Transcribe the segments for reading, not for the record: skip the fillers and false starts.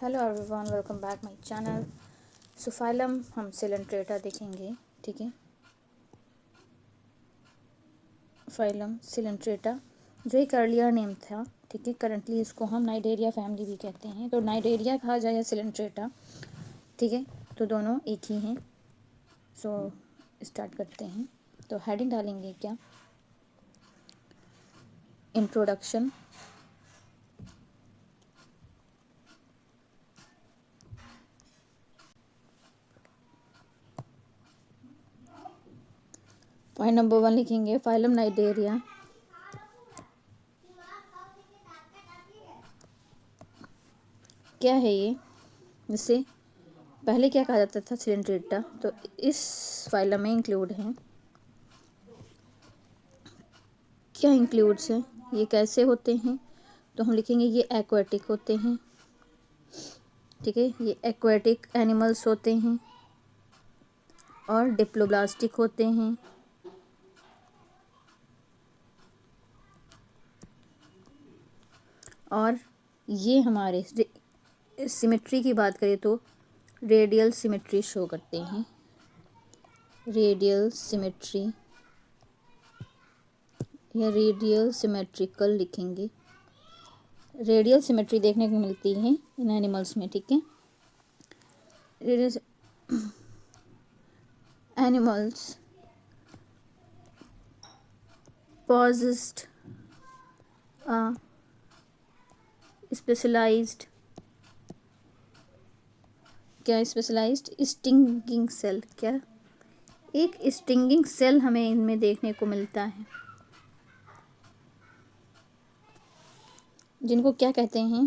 Hello everyone, welcome back my channel. So phylum हम Coelenterata देखेंगे। ठीक है, फाइलम सिलेंट्रेटा जो एक अर्लियर नेम था। ठीक है, करंटली इसको हम नाइडेरिया फैमिली भी कहते हैं, तो नाइडेरिया कहा जाए या सिलेंट्रेटा। ठीक है, तो दोनों एक ही हैं। सो स्टार्ट करते हैं। तो हेडिंग डालेंगे क्या, इंट्रोडक्शन। पॉइंट नंबर 1 लिखेंगे फाइलम नाइडेरिया क्या है ये, जिससे पहले क्या कहा जाता था, सिलेंट्रेटा। तो इस फाइलम में इंक्लूड हैं, क्या इंक्लूड्स हैं, ये कैसे होते हैं। तो हम लिखेंगे ये एक्वाटिक होते हैं। ठीक है, ये एक्वाटिक एनिमल्स होते हैं और डिप्लोब्लास्टिक होते हैं। और ये हमारे सिमेट्री की बात करें तो रेडियल सिमेट्री शो करते हैं। रेडियल सिमेट्री या रेडियल सिमेट्रिकल लिखेंगे। रेडियल सिमेट्री देखने को मिलती है इन एनिमल्स में। ठीक है, radial animals possessed a specialised, क्या स्पेशलाइज्ड स्टिंगिंग सेल, क्या एक स्टिंगिंग सेल हमें इनमें देखने को मिलता है, जिनको क्या कहते हैं,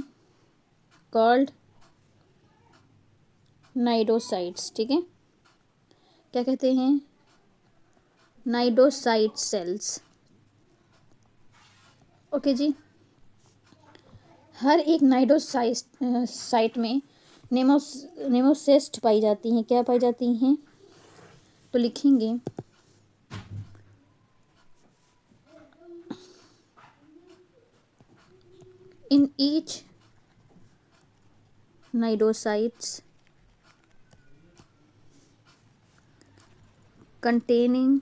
कॉल्ड नाइडोसाइट्स। ठीक है, क्या कहते हैं, नाइडोसाइट सेल्स। ओके जी, हर एक नाइडोसाइट साइट में नेमोसिस्ट पाई जाती हैं। क्या पाई जाती हैं, तो लिखेंगे इन ईच नाइडोसाइट्स containing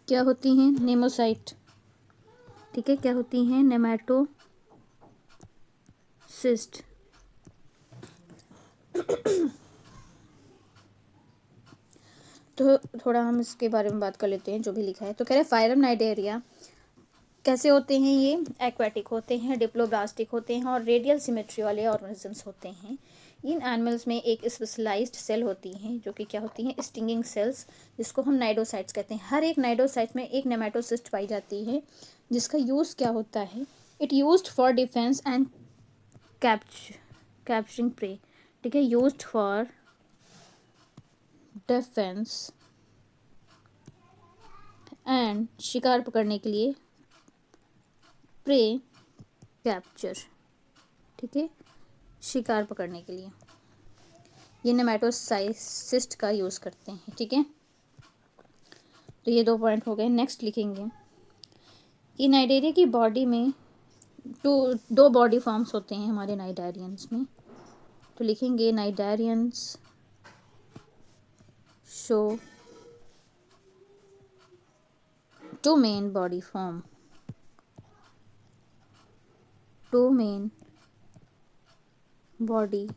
क्या होती हैं, नेमोसाइट। ठीक है, क्या होती हैं, नेमाटोसिस्ट। तो थोड़ा हम इसके बारे में बात कर लेते हैं जो भी लिखा है। तो कह रहे हैं फाइलम नाइडेरिया कैसे होते हैं, ये एक्वाटिक होते हैं, डिप्लोब्लास्टिक होते हैं और रेडियल सिमेट्री वाले ऑर्गेनिजम्स होते हैं। इन एनिमल्स में एक स्पेशलाइज्ड सेल होती हैं जो कि क्या होती हैं, स्टिंगिंग सेल्स, जिसको हम नाइडोसाइट्स कहते हैं। हर एक नाइडोसाइट में एक नेमाटोसिस्ट पाई जाती है, जिसका यूज़ क्या होता है, it used for defence and capturing prey. ठीक है, यूज्ड फॉर डिफेंस एंड शिकार पकड़ने के लिए, प्रे कैप्चर। ठीक है, शिकार पकड़ने के लिए ये नेमाटोसाइस्ट का यूज़ करते हैं। ठीक है, तो ये 2 पॉइंट हो गए। नेक्स्ट लिखेंगे कि नाइडेरिया की बॉडी में दो बॉडी फॉर्म्स होते हैं हमारे नाइडेरियंस में। तो लिखेंगे cnidarians show 2 main body form. 2 main body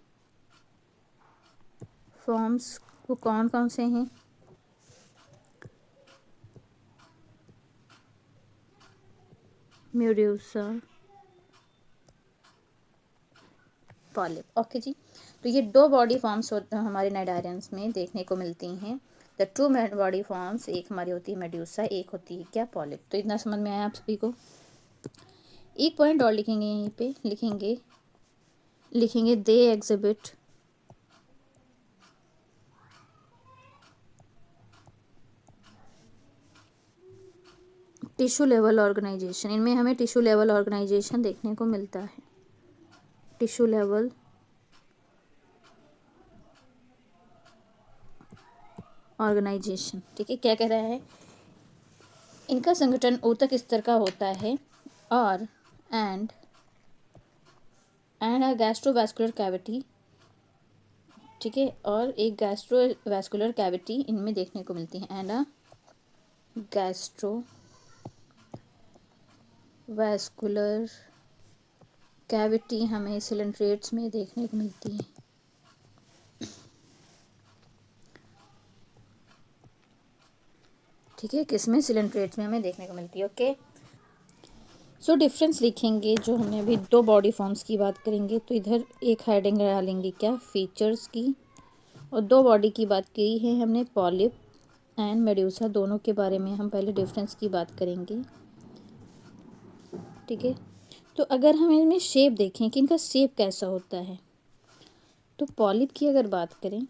forms को कौन कौन से हैं, म्यूड्यूसा, पॉलिप। ओके जी, तो ये 2 बॉडी फॉर्म्स हमारे नाइडेरियंस में देखने को मिलती हैं। द 2 मेन बॉडी फॉर्म्स, एक हमारी होती है मेड्यूसा, एक होती है क्या, पॉलिप। तो इतना समझ में आया आप सभी को। एक पॉइंट और लिखेंगे, यहीं पे लिखेंगे they exhibit tissue level organisation. इनमें हमें टिश्यू लेवल ऑर्गेनाइजेशन देखने को मिलता है, टिश्यू लेवल ऑर्गेनाइजेशन। ठीक है, क्या कह रहा है, इनका संगठन ऊतक स्तर का होता है और एंड अ गैस्ट्रोवैस्कुलर कैविटी, ठीक है, और एक गैस्ट्रोवैस्कुलर कैविटी इनमें देखने को मिलती है एंड अ गैस्ट्रोवैस्कुलर कैविटी हमें सिलेंट्रेट्स में देखने को मिलती है। ठीक है, किसमें? सिलेंट्रेट्स में हमें देखने को मिलती है। ओके, सो डिफरेंस लिखेंगे जो हमने अभी दो बॉडी फॉर्म्स की बात करेंगे, तो इधर एक हेडिंग डालेंगे क्या? फीचर्स की, और दो बॉडी की बात की है हमने, पॉलिप एंड मेड्यूसा, दोनों के बारे में हम पहले डिफरेंस की बात करेंगे। ठीक है, तो अगर हम इनमें शेप देखें कि इनका शेप कैसा होता है, तो पॉलिप की अगर बात करें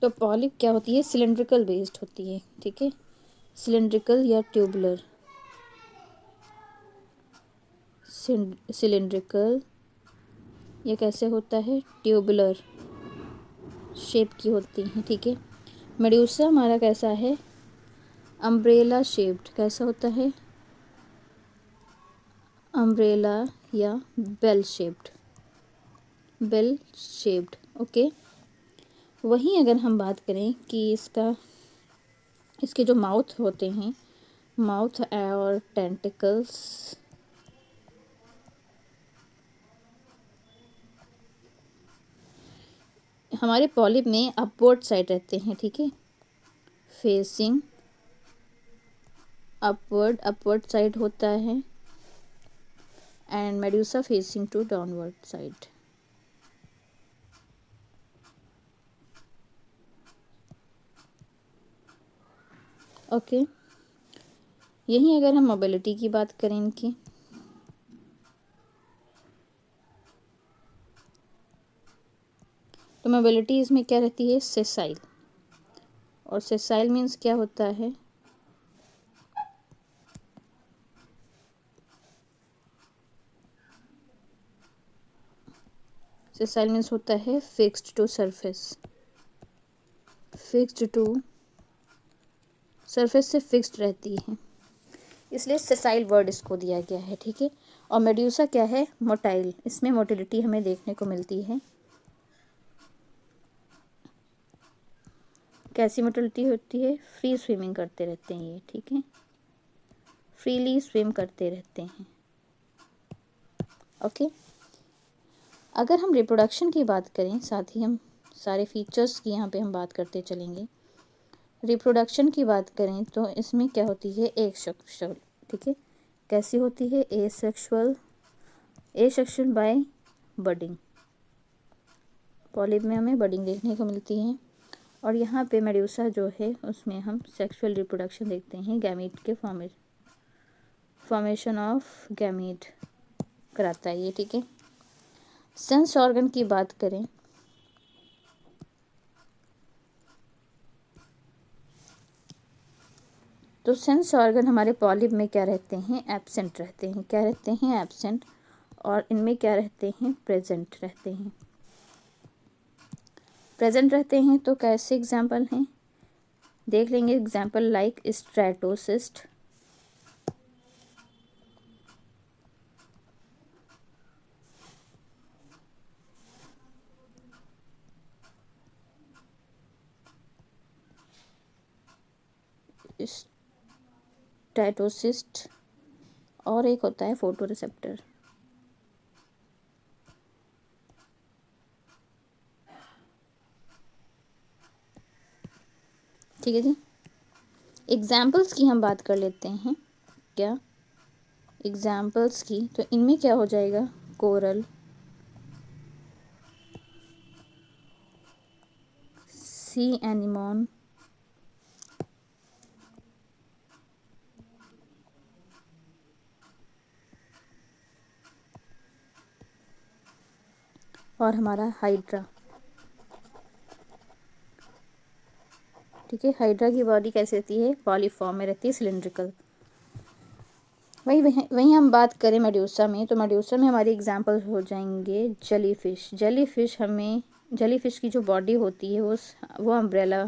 तो पॉलिप क्या होती है? सिलेंड्रिकल बेस्ड होती है। ठीक है, सिलेंड्रिकल या ट्यूबुलर, सिलेंड्रिकल, ये कैसे होता है? ट्यूबुलर शेप की होती हैं। ठीक है, मेड्यूसा हमारा कैसा है? अम्ब्रेला शेप्ड, कैसा होता है? अम्ब्रेला या bell shaped, bell shaped. Okay, वहीं अगर हम बात करें कि इसके जो माउथ होते हैं, माउथ और टेंटिकल्स, हमारे पॉलिप में अपवर्ड साइड रहते हैं। ठीक है, फेसिंग अपवर्ड साइड होता है and medusa facing to downward side. Okay, यहीं अगर हम मोबिलिटी की बात करें इनकी, तो मोबिलिटी इसमें क्या रहती है? सेसाइल, और सेसाइल मीन्स क्या होता है? सेसाइल मीन्स होता है fixed to surface, fixed to surface से फिक्स्ड रहती है, इसलिए सेसाइल वर्ड इसको दिया गया है। ठीक है, और मेड्यूसा क्या है? मोटाइल, इसमें मोटिलिटी हमें देखने को मिलती है। कैसी मोटिलिटी होती है? फ्री स्विमिंग करते रहते हैं ये। ठीक है, फ्रीली स्विम करते रहते हैं। ओके, अगर हम रिप्रोडक्शन की बात करें, साथ ही हम सारे फीचर्स की यहाँ पे हम बात करते चलेंगे। रिप्रोडक्शन की बात करें तो इसमें क्या होती है? एसेक्सुअल। ठीक है, कैसी होती है? Asexual, asexual by budding, polyp में हमें बडिंग देखने को मिलती है, और यहाँ पे मेड्यूसा जो है उसमें हम सेक्सुअल रिप्रोडक्शन देखते हैं, गैमीट के फॉर्मेशन ऑफ गैमीट कराता है ये। ठीक है, सेंस ऑर्गन की बात करें तो सेंस ऑर्गन हमारे पॉलिप में क्या रहते हैं? एब्सेंट रहते हैं। क्या रहते हैं? एब्सेंट, और इनमें क्या रहते हैं? प्रेजेंट रहते हैं। प्रेजेंट रहते हैं तो कैसे एग्जाम्पल हैं? देख लेंगे एग्जाम्पल लाइक स्ट्रैटोसिस्ट, स्टैटोसिस्ट, और एक होता है फोटो रिसेप्टर। ठीक है जी, एग्जाम्पल्स की हम बात कर लेते हैं। क्या एग्जाम्पल्स की? तो इनमें क्या हो जाएगा? कोरल, सी एनिमोन, और हमारा हाइड्रा। ठीक है, हाइड्रा की बॉडी कैसी रहती है? पॉलीफॉर्म में रहती है, सिलेंड्रिकल। वहीं हम बात करें मेड्यूसा में, तो मेड्यूसा में हमारे एग्जाम्पल हो जाएंगे जेलीफिश। जेलीफिश की जो बॉडी होती है वो अम्ब्रेला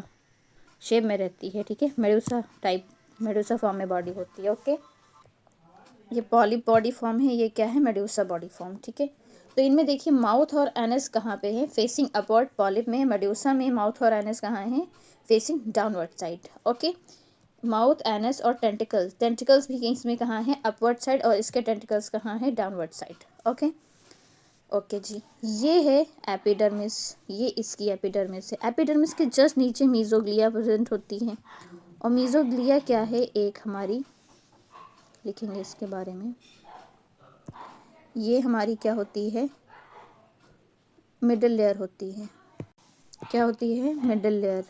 शेप में रहती है, ठीक है, मेडूसा टाइप, मेडूसा फॉर्म में बॉडी होती है। ओके, ये पॉलिप बॉडी फॉर्म है, ये क्या है, मेडूसा बॉडी फॉर्म, ठीक है। तो इनमें देखिए माउथ और एनस कहाँ पे है, फेसिंग अपवर्ड पॉलिप में, मेडूसा में माउथ और एनस कहाँ है, facing downward side. Okay, mouth anus और टेंटिकल्स, टेंटिकल्स भी इसमें कहाँ है, अपवर्ड साइड, और इसके टेंटिकल्स कहाँ है, डाउनवर्ड साइड। ओके, ओके जी, ये है एपिडर्मिस, ये इसकी एपिडर्मिस है। एपिडर्मिस के जस्ट नीचे मीजोग्लिया प्रेजेंट होती है, और मीजोग्लिया क्या है, एक हमारी, लिखेंगे इसके बारे में, ये हमारी क्या होती है, मिडल लेयर होती है। क्या होती है, मिडल लेयर,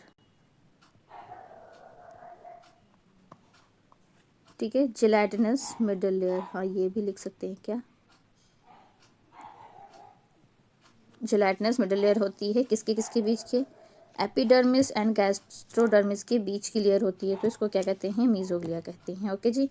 ठीक है, जिलेटिनस मिडल लेयर, हाँ ये भी लिख सकते हैं क्या, जिलेटिनस मिडल लेयर होती है, किसके किसके बीच के, एपिडर्मिस एंड गैस्ट्रोडर्मिस के बीच की लेयर होती है, तो इसको क्या कहते हैं, मीजोग्लिया कहते हैं। ओके जी,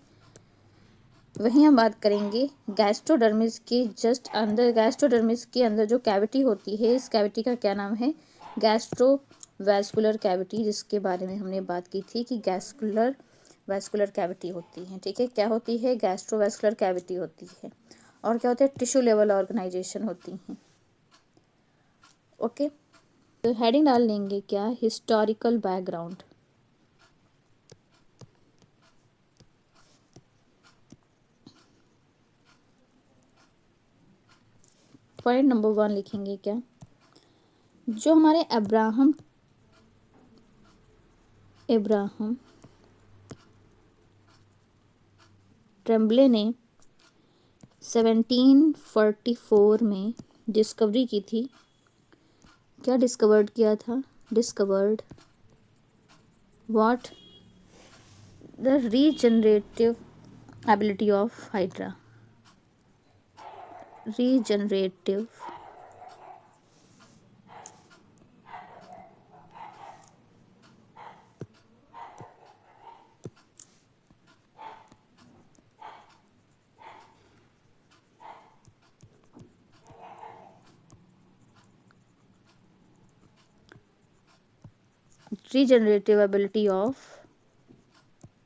वहीं हम बात करेंगे गैस्ट्रोडर्मिस के जस्ट अंदर, गैस्ट्रोडर्मिस के अंदर जो कैविटी होती है, इस कैविटी का क्या नाम है, गैस्ट्रोवैस्कुलर कैविटी, जिसके बारे में हमने बात की थी कि गैस्कुलर वैस्कुलर कैविटी होती है, ठीक है, क्या होती है, गैस्ट्रोवैस्कुलर कैविटी होती है, और क्या होता है, टिश्यू लेवल ऑर्गेनाइजेशन होती हैं। ओके, तो हेडिंग डाल लेंगे क्या, हिस्टोरिकल बैकग्राउंड। पॉइंट नंबर 1 लिखेंगे क्या, जो हमारे अब्राहम ट्रेम्बले ने 1744 में डिस्कवरी की थी, क्या डिस्कवर्ड किया था, discovered what, the regenerative ability of hydra, regenerative regenerative ability of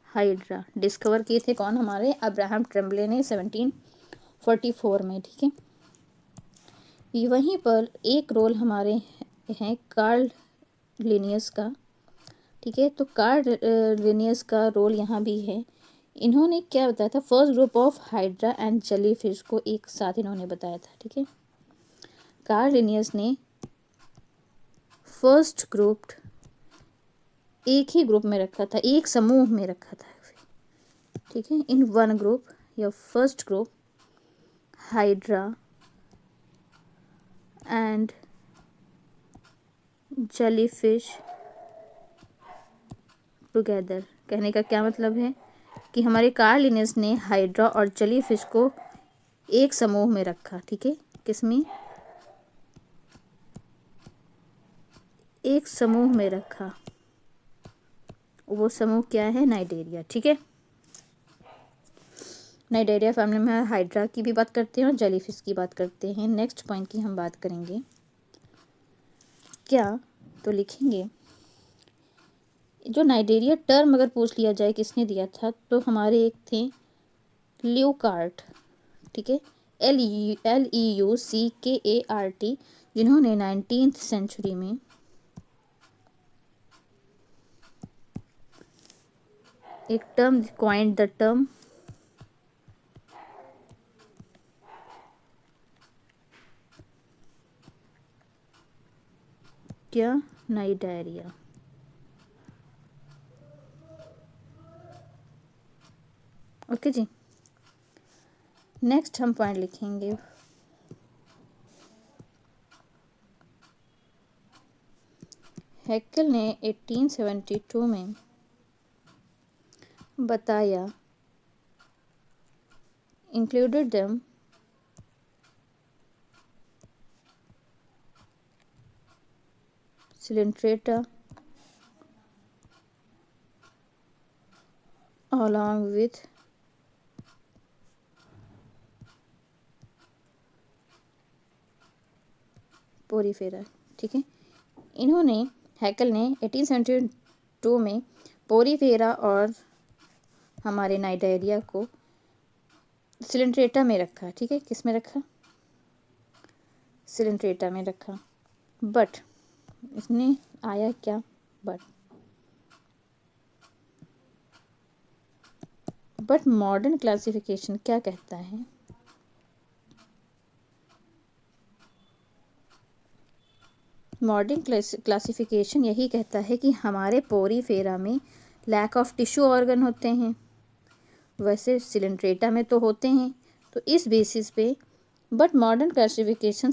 hydra discover किए थे कौन, हमारे अब्राहम ट्रेम्बले ने 1744 में, ठीक है। वहीं पर एक रोल हमारे हैं कार्ल लिनियस का, ठीक है, तो कार्ल लिनियस का रोल यहाँ भी है। इन्होंने क्या बताया था, first group of hydra and jelly fish को एक साथ इन्होंने बताया था, ठीक है। कार्ल लिनियस ने फर्स्ट ग्रुप एक ही ग्रुप में रखा था, एक समूह में रखा था, ठीक है, इन वन ग्रुप या first group hydra and jellyfish together. कहने का क्या मतलब है कि हमारे कार्ल लिनियस ने हाइड्रा और जेलीफिश को एक समूह में रखा, ठीक है, किसमें, एक समूह में रखा, वो समूह क्या है, नाइडेरिया, ठीक है। नाइडेरिया फैमिली में हाइड्रा की भी बात करते हैं और जेलीफिश की बात करते हैं। नेक्स्ट पॉइंट की हम बात करेंगे क्या, तो लिखेंगे जो नाइडेरिया टर्म अगर पूछ लिया जाए किसने दिया था, तो हमारे एक थे ल्यूकार्ट, ठीक है, LEUCKART, जिन्होंने 19th सेंचुरी में एक टर्म कॉइंड द टर्म क्या, नाइडेरिया। ओके जी, नेक्स्ट हम पॉइंट लिखेंगे हैकेल ने 1872 में बताया, included them Coelenterata along with Porifera, ठीक है। इन्होंने हैकेल ने 1872 2 में पोरीफेरा और हमारे नाइडेरिया को सिलेंट्रेटा में रखा, ठीक है, किस में रखा, सिलेंट्रेटा में रखा। बट इसने आया क्या, बट मॉडर्न क्लासिफिकेशन क्या कहता है, मॉडर्न क्लासिफिकेशन यही कहता है कि हमारे पोरीफेरा में लैक ऑफ टिश्यू ऑर्गन होते हैं, वैसे सिलेंट्रेटा में तो होते हैं। तो इस बेसिस पे बट मॉडर्न क्लासिफिकेशन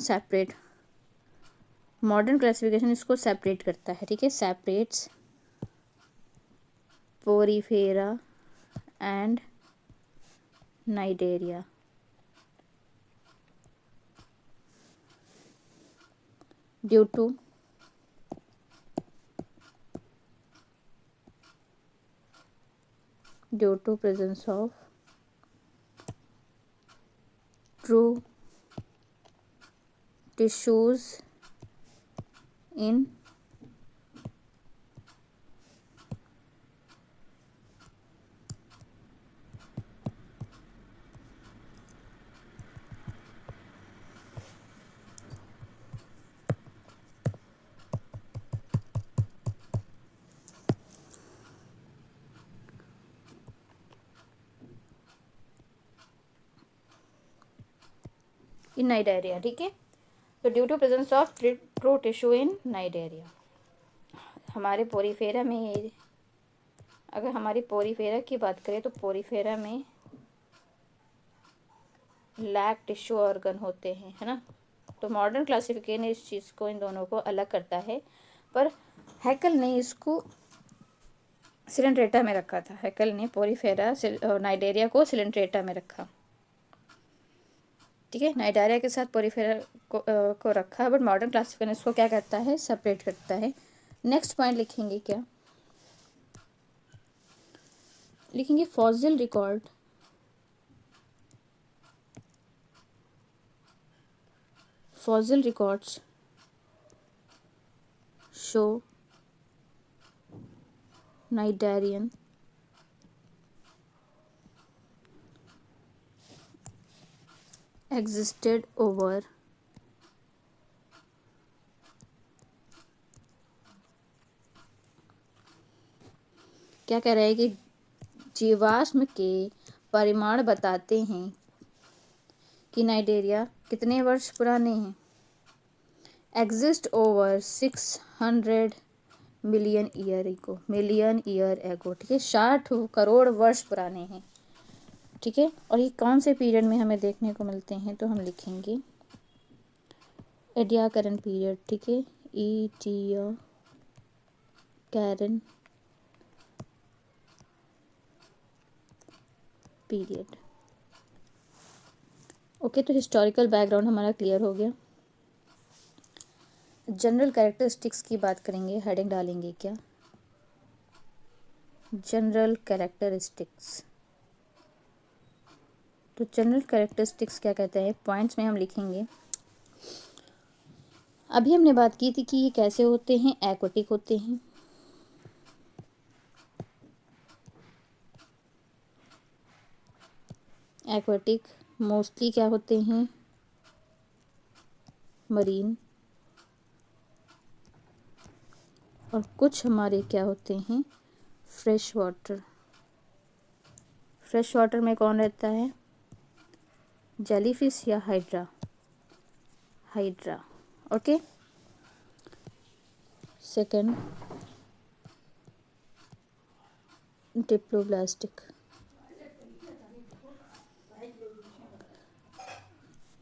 इसको सेपरेट करता है, ठीक है, separates porifera and cnidaria due to presence of true tissues in cnidaria, ठीक है। तो due to presence of true tissue in cnidaria, हमारे पोरीफेरा में, अगर हमारी पोरीफेरा की बात करें तो पोरीफेरा में लैक टिश्यू ऑर्गन होते हैं, है ना। तो मॉडर्न क्लासिफिकेशन इस चीज़ को, इन दोनों को अलग करता है, पर हैकल ने इसको सिलेंट्रेटा में रखा था। हैकल ने पोरीफेरा और नाइडेरिया को सिलेंट्रेटा में रखा, ठीक है, नाइडेरिया के साथ पोरीफेरा को रखा, बट मॉडर्न क्लासिफिकेशन इसको क्या करता है, सेपरेट करता है। नेक्स्ट पॉइंट लिखेंगे क्या, लिखेंगे fossil record, fossil records show Cnidarian existed over क्या कह रहा है कि जीवाश्म के परिमाण बताते हैं कि नाइडेरिया कितने वर्ष पुराने हैं, exist over 600 million year ago, ठीक है, 60 करोड़ वर्ष पुराने हैं, ठीक है। और ये कौन से पीरियड में हमें देखने को मिलते हैं, तो हम लिखेंगे एडियाकरण पीरियड, ठीक है, एडियाकरण पीरियड। ओके, तो हिस्टोरिकल बैकग्राउंड हमारा क्लियर हो गया। जनरल कैरेक्टरिस्टिक्स की बात करेंगे, हेडिंग डालेंगे क्या, जनरल कैरेक्टरिस्टिक्स। तो जनरल कैरेक्टरिस्टिक्स क्या कहते हैं, पॉइंट्स में हम लिखेंगे, अभी हमने बात की थी कि ये कैसे होते हैं, एक्वाटिक होते हैं, एक्वाटिक मोस्टली क्या होते हैं, मरीन, और कुछ हमारे क्या होते हैं, फ्रेश वाटर। फ्रेश वाटर में कौन रहता है, जेलीफिश या हाइड्रा, ओके। सेकंड, डिप्लोब्लास्टिक,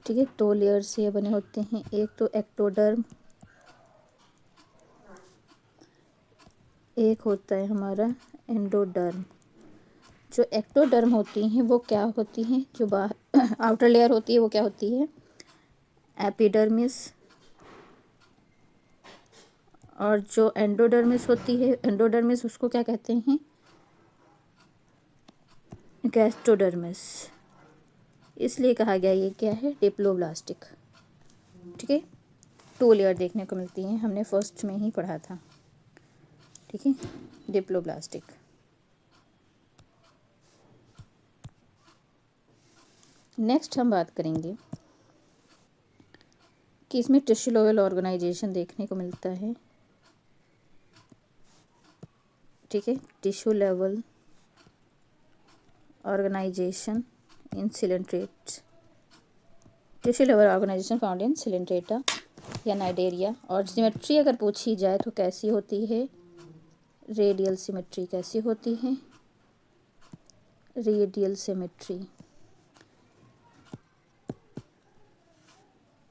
ठीक है, 2 लेयर से ये बने होते हैं, एक तो एक्टोडर्म, एक होता है हमारा एंडोडर्म। जो एक्टोडर्म होती हैं वो क्या होती हैं, जो बाहर आउटर लेयर होती है वो क्या होती है, एपिडर्मिस, और जो एंडोडर्मिस होती है, एंडोडर्मिस उसको क्या कहते हैं, गैस्ट्रोडर्मिस, इसलिए कहा गया ये क्या है, डिप्लोब्लास्टिक, ठीक है। 2 लेयर देखने को मिलती हैं, हमने फर्स्ट में ही पढ़ा था, ठीक है, डिप्लोब्लास्टिक। नेक्स्ट हम बात करेंगे कि इसमें टिश्यू लेवल ऑर्गेनाइजेशन देखने को मिलता है। ठीक है, tissue level organisation in coelenterate, tissue level organisation found in coelenterata या नाइडेरिया। और सिमेट्री अगर पूछी जाए तो कैसी होती है, रेडियल सिमेट्री कैसी होती है, रेडियल सिमेट्री।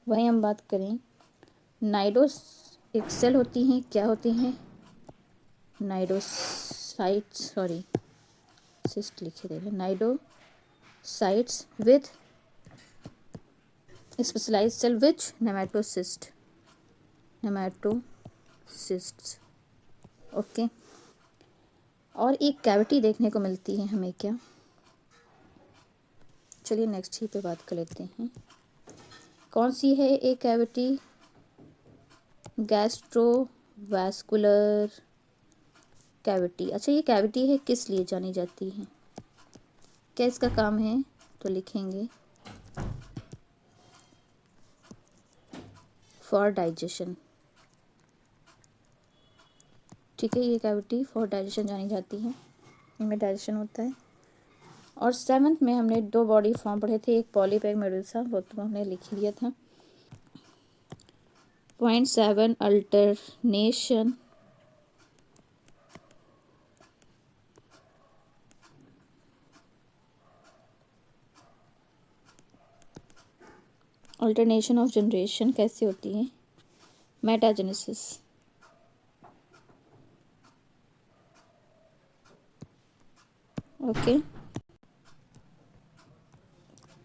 वहीं हम बात करें नाइडोस, एक सेल होती हैं, क्या होती हैं, नाइडोसाइट्स, सॉरी सिस्ट लिखे दे रहे, cnidocytes with specialised cell which nematocyst, nematocysts. Okay, और एक कैविटी देखने को मिलती है हमें, क्या, चलिए नेक्स्ट ही पे बात कर लेते हैं। कौन सी है एक कैविटी, गैस्ट्रोवैस्कुलर कैविटी। अच्छा, ये कैविटी है किस लिए जानी जाती है, क्या इसका काम है, तो लिखेंगे फॉर डाइजेशन। ठीक है, ये कैविटी फॉर डाइजेशन जानी जाती है, इनमें डाइजेशन होता है। और 7th में हमने 2 बॉडी फॉर्म पढ़े थे, एक पॉलिप एक मेडुसा, वो तो हमने लिख लिया था। Point 7 alternation alternation of generation कैसे होती है, मेटाजेनेसिस। ओके,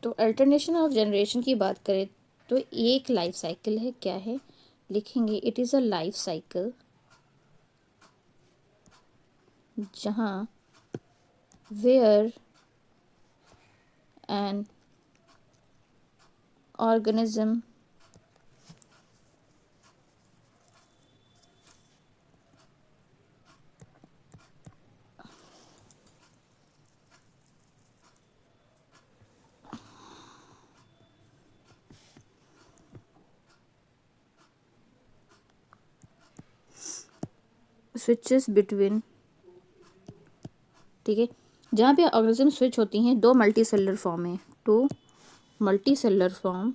तो अल्टरनेशन ऑफ जनरेशन की बात करें तो एक लाइफ साइकिल है, क्या है, लिखेंगे it is a life cycle जहाँ where an organism switches between, ठीक है, जहाँ पे ऑर्गेनिज्म स्विच होती हैं 2 मल्टी सेलुलर फॉर्म में, 2 मल्टी सेलुलर फॉर्म,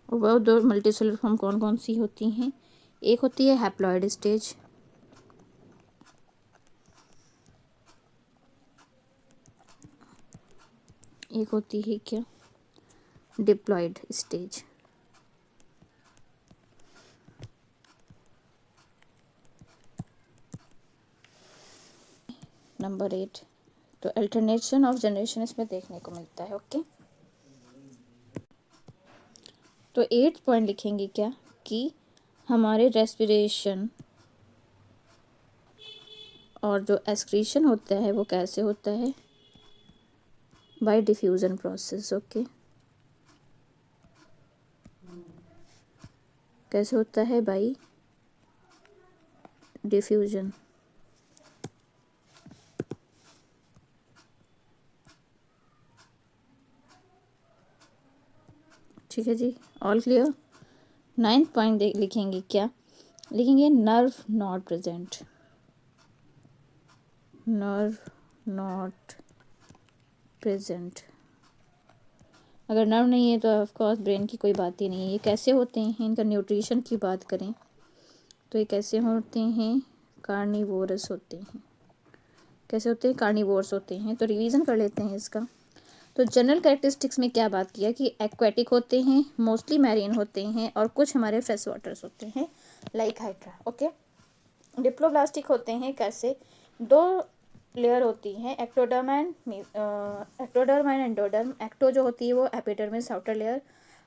वह 2 मल्टी सेलुलर फॉर्म कौन कौन सी होती हैं, एक होती है हैप्लॉइड स्टेज, एक होती है क्या, डिप्लॉइड स्टेज। नंबर 8, तो अल्टरनेशन ऑफ जनरेशन इसमें देखने को मिलता है। ओके, तो 8th पॉइंट लिखेंगे क्या, कि हमारे रेस्पिरेशन और जो एक्सक्रीशन होता है वो कैसे होता है, बाय डिफ्यूजन प्रोसेस। ओके, कैसे होता है, बाय डिफ्यूजन। ठीक है जी, ऑल क्लियर। 9th पॉइंट लिखेंगे क्या, लिखेंगे nerve not present, nerve not present. अगर नर्व नहीं है तो ऑफ कोर्स ब्रेन की कोई बात ही नहीं है। ये कैसे होते हैं, इनका न्यूट्रिशन की बात करें तो ये कैसे होते हैं, कार्निवोरस होते हैं। कैसे होते हैं, कार्निवोरस होते हैं। तो रिवीजन कर लेते हैं इसका। तो जनरल कैरेक्टरिस्टिक्स में क्या बात किया कि एक्वेटिक होते हैं, मोस्टली मैरीन होते हैं, और कुछ हमारे फ्रेश वाटर्स होते हैं लाइक हाइड्रा। ओके, डिप्लोब्लास्टिक होते हैं कैसे, 2 लेयर होती हैं, एक्टोडर्म एंड एंडोडर्म। एक्टो जो होती है वो एपिडर्मिस आउटर लेयर,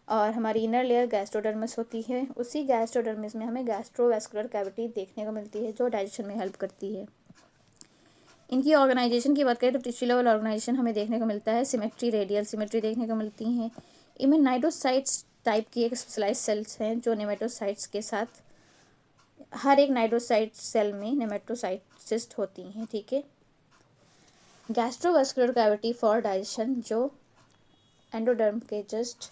और हमारी इनर लेयर गैस्ट्रोडर्मिस होती है। उसी गैस्ट्रोडर्मिस में हमें गैस्ट्रोवैस्कुलर कैविटी देखने को मिलती है जो डाइजेशन में हेल्प करती है। इनकी ऑर्गेनाइजेशन की बात करें तो टिश्यू लेवल ऑर्गेनाइजेशन हमें देखने को मिलता है, सिमेट्री, रेडियल सिमेट्री देखने को मिलती हैं। इनमें नाइडोसाइट्स टाइप की एक स्पेशलाइज सेल्स हैं जो नेमेटोसाइट्स के साथ, हर एक नाइडोसाइट सेल में नेमेटोसाइटिस्ट होती हैं, ठीक है। गैस्ट्रोवास्कुलर कैविटी फॉर डाइजेशन, जो एंडोडर्म के जस्ट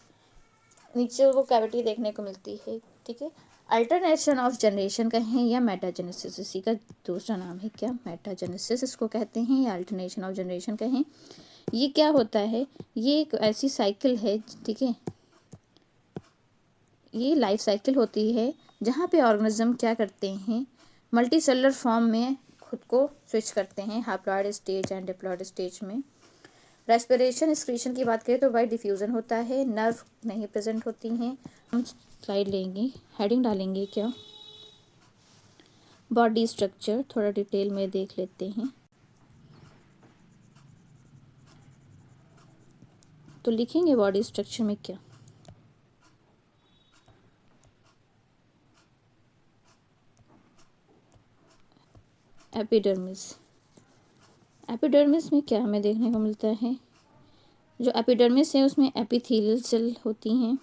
नीचे वो कैविटी देखने को मिलती है, ठीक है। अल्टरनेशन ऑफ जनरेशन कहें या मेटाजेनेसिस, इसी का दूसरा नाम है क्या, मेटाजेनेसिस इसको कहते हैं, या अल्टरनेशन ऑफ जनरेशन कहें। ये क्या होता है, ये एक ऐसी साइकिल है, ठीक है, ये लाइफ साइकिल होती है जहाँ पे ऑर्गेनिज्म क्या करते हैं, मल्टीसेलुलर फॉर्म में खुद को स्विच करते हैं haploid stage and diploid stage में। रेस्पिरेशन एक्सक्रीशन की बात करें तो वाइड डिफ्यूज़न होता है, नर्व नहीं प्रेजेंट होती हैं। हम स्लाइड लेंगे, हेडिंग डालेंगे क्या, बॉडी स्ट्रक्चर, थोड़ा डिटेल में देख लेते हैं। तो लिखेंगे बॉडी स्ट्रक्चर में क्या, एपिडर्मिस। एपिडर्मिस में क्या हमें देखने को मिलता है, जो एपिडर्मिस है उसमें एपिथेलियल सेल होती हैं।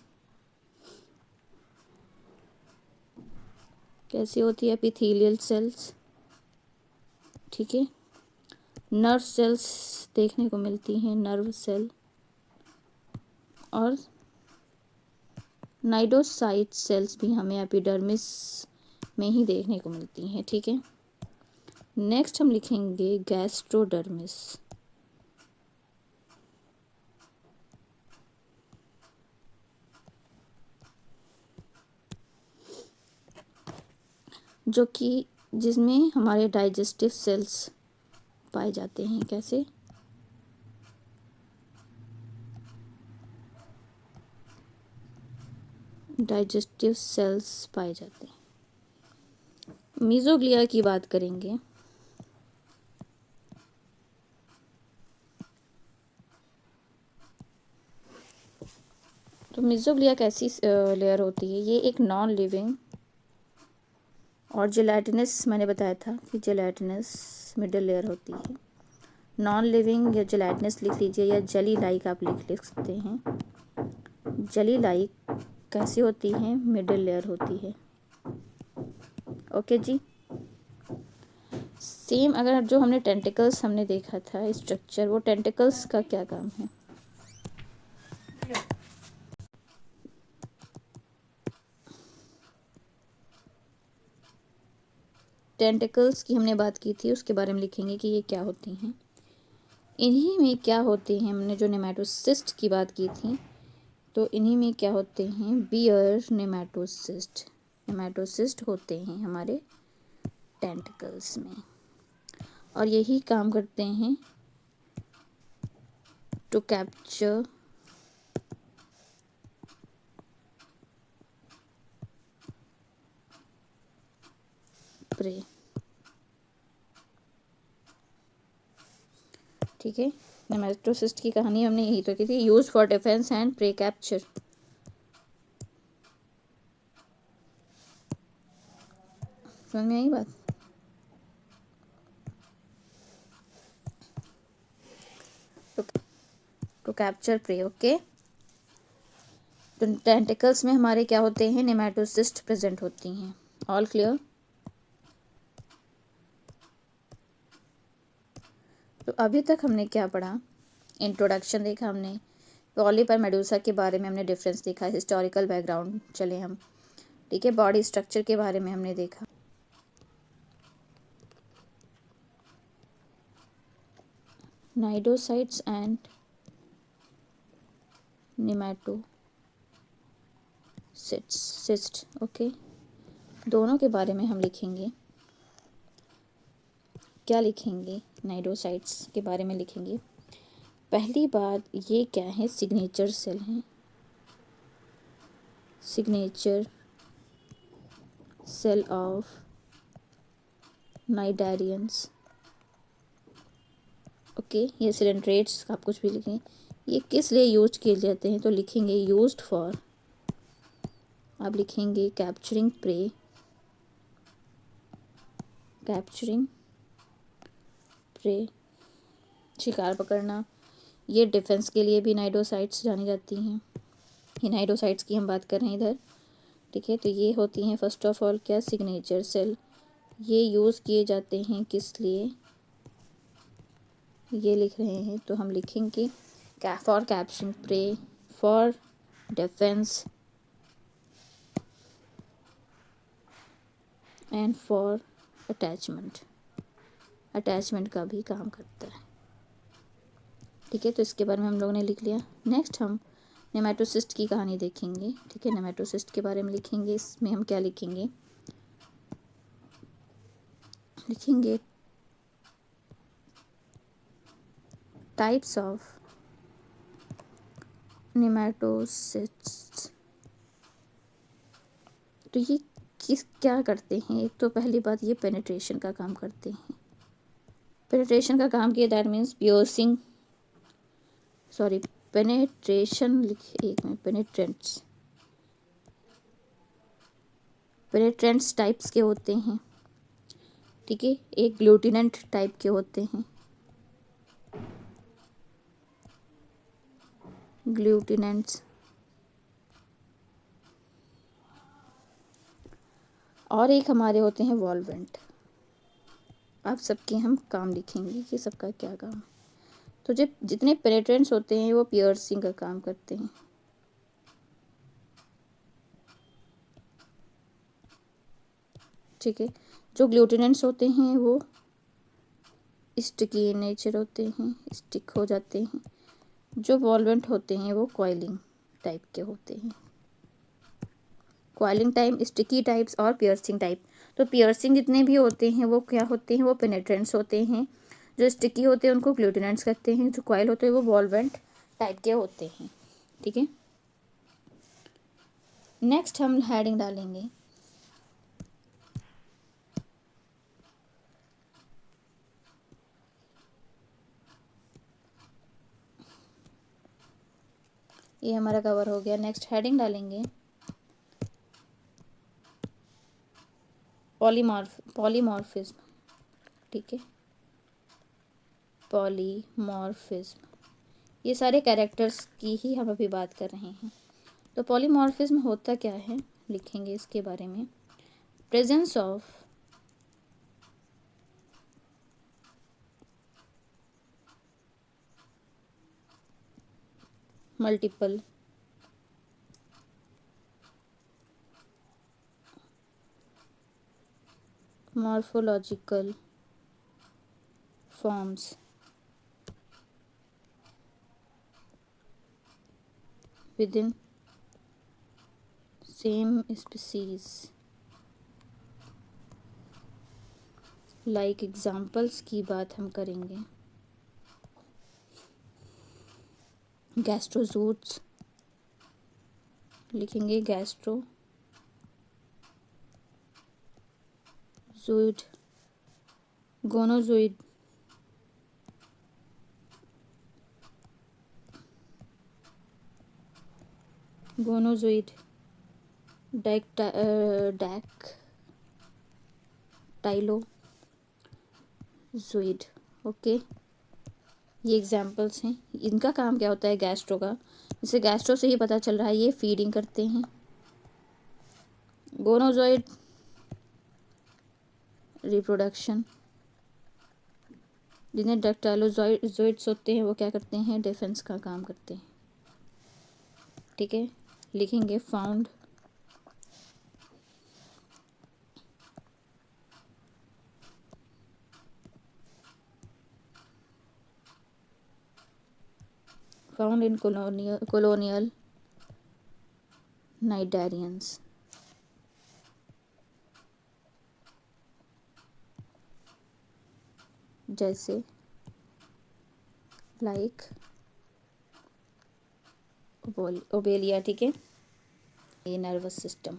कैसी होती है एपिथेलियल सेल्स, ठीक है। नर्व सेल्स देखने को मिलती हैं, नर्व सेल, और नाइडोसाइट सेल्स भी हमें एपिडर्मिस में ही देखने को मिलती हैं, ठीक है। नेक्स्ट हम लिखेंगे गैस्ट्रोडर्मिस। जो कि जिसमें हमारे डाइजेस्टिव सेल्स पाए जाते हैं, कैसे, डाइजेस्टिव सेल्स पाए जाते हैं। मीजोग्लिया की बात करेंगे, तो मीजोग्लिया कैसी लेयर होती है, ये एक नॉन लिविंग और जेलेटिनस, मैंने बताया था कि जेलेटिनस मिडल लेयर होती है। नॉन लिविंग या जेलेटिनस लिख लीजिए, या जेली लाइक आप लिख सकते हैं। जेली लाइक कैसी होती है, मिडल लेयर होती है, ओके जी। सेम अगर जो हमने टेंटिकल्स हमने देखा था स्ट्रक्चर, वो टेंटिकल्स का क्या काम है, टेंटिकल्स की हमने बात की थी, उसके बारे में लिखेंगे कि ये क्या होती हैं। इन्हीं में क्या होते हैं, हमने जो नेमेटोसिस्ट की बात की थी, तो इन्हीं में क्या होते हैं, बियर नेमेटोसिस्ट, नेमेटोसिस्ट होते हैं हमारे टेंटिकल्स में, और यही काम करते हैं टू कैप्चर प्रे, ठीक है। नेमेटोसिस्ट की कहानी हमने यही तो की थी, use for defence and prey capture. समझ में आई बात, टू कैप्चर प्रे, ओके। तो टेंटिकल्स में हमारे क्या होते हैं, नेमेटोसिस्ट प्रेजेंट होती हैं, ऑल क्लियर। तो अभी तक हमने क्या पढ़ा, इंट्रोडक्शन देखा हमने, पॉलिप और मेडूसा के बारे में हमने डिफरेंस देखा, हिस्टोरिकल बैकग्राउंड चले हम, ठीक है। बॉडी स्ट्रक्चर के बारे में हमने देखा, नाइडोसाइट्स एंड नेमेटोसिस्ट, ओके, दोनों के बारे में हम लिखेंगे। क्या लिखेंगे, नाइडोसाइट्स के बारे में लिखेंगे। पहली बात, ये क्या है, सिग्नेचर सेल हैं, signature cell of cnidarians, okay. ये सिलेंट्रेट्स आप कुछ भी लिखें, ये किस लिए यूज किए जाते हैं, तो लिखेंगे यूज्ड फॉर, आप लिखेंगे कैप्चरिंग प्रे, कैप्चरिंग प्रे, शिकार पकड़ना। ये डिफेंस के लिए भी नाइडोसाइट्स जानी जाती हैं, नाइडोसाइड्स की हम बात कर रहे हैं इधर, ठीक है। तो ये होती हैं फर्स्ट ऑफ ऑल क्या, सिग्नेचर सेल। ये यूज़ किए जाते हैं किस लिए, ये लिख रहे हैं तो हम लिखेंगे for capturing prey, for defence and for attachment. Attachment का भी काम करता है, ठीक है। तो इसके बारे में हम लोगों ने लिख लिया। नेक्स्ट हम नेमेटोसिस्ट की कहानी देखेंगे, ठीक है। नेमेटोसिस्ट के बारे में लिखेंगे, इसमें हम क्या लिखेंगे, लिखेंगे टाइप्स ऑफ नेमेटोसिस्ट। तो ये क्या करते हैं, एक तो पहली बात ये पेनिट्रेशन का काम करते हैं। पेनिट्रेशन का काम किया, that means piercing, sorry penetration लिख, एक मिनट, पेनिट्रेंट्स टाइप्स के होते हैं, ठीक है। एक ग्लूटिनेंट टाइप के होते हैं, ग्लूटिनेंट्स, और एक हमारे होते हैं वॉल्वेंट। आप सबके हम काम लिखेंगे कि सबका क्या काम है। तो जब जितने पेनिट्रेंट्स होते हैं वो पियर्सिंग का काम करते हैं, ठीक है। जो ग्लूटिनेंट्स होते हैं वो स्टिकी नेचर होते हैं, स्टिक हो जाते हैं। जो वॉल्वेंट होते हैं वो कॉइलिंग टाइप के होते हैं, कॉइलिंग टाइप, स्टिकी टाइप्स और पियर्सिंग टाइप। तो पियर्सिंग जितने भी होते हैं वो क्या होते हैं, वो पेनिट्रेंट्स होते हैं। जो स्टिकी होते हैं उनको ग्लूटिनेंट्स कहते हैं। जो कॉइल होते हैं वो वॉल्वेंट टाइप के होते हैं, ठीक है। नेक्स्ट हम हेडिंग डालेंगे ये हमारा कवर हो गया। नेक्स्ट हेडिंग डालेंगे पॉलीमॉर्फिज्म, ठीक है। पॉलीमॉर्फिज्म, ये सारे कैरेक्टर्स की ही हम अभी बात कर रहे हैं। तो पॉलीमॉर्फिज्म होता क्या है, लिखेंगे इसके बारे में, presence of multiple morphological forms within same species, like examples की बात हम करेंगे, गैस्ट्रोजूट्स लिखेंगे, गैस्ट्रोजूड, गोनोजोइड, गोनोजोइड, डैक्टाइलोजोइड, ओके। ये एग्जाम्पल्स हैं। इनका काम क्या होता है गैस्ट्रो का, जैसे गैस्ट्रो से ही पता चल रहा है ये फीडिंग करते हैं। गोनोजोइड रिप्रोडक्शन, जिन्हें डैक्टाइलोजोइड्स होते हैं वो क्या करते हैं, डिफेंस का काम करते हैं, ठीक है। लिखेंगे फाउंड इन colonial cnidarians, जैसे लाइक ओबेलिया, ठीक है। ये नर्वस सिस्टम,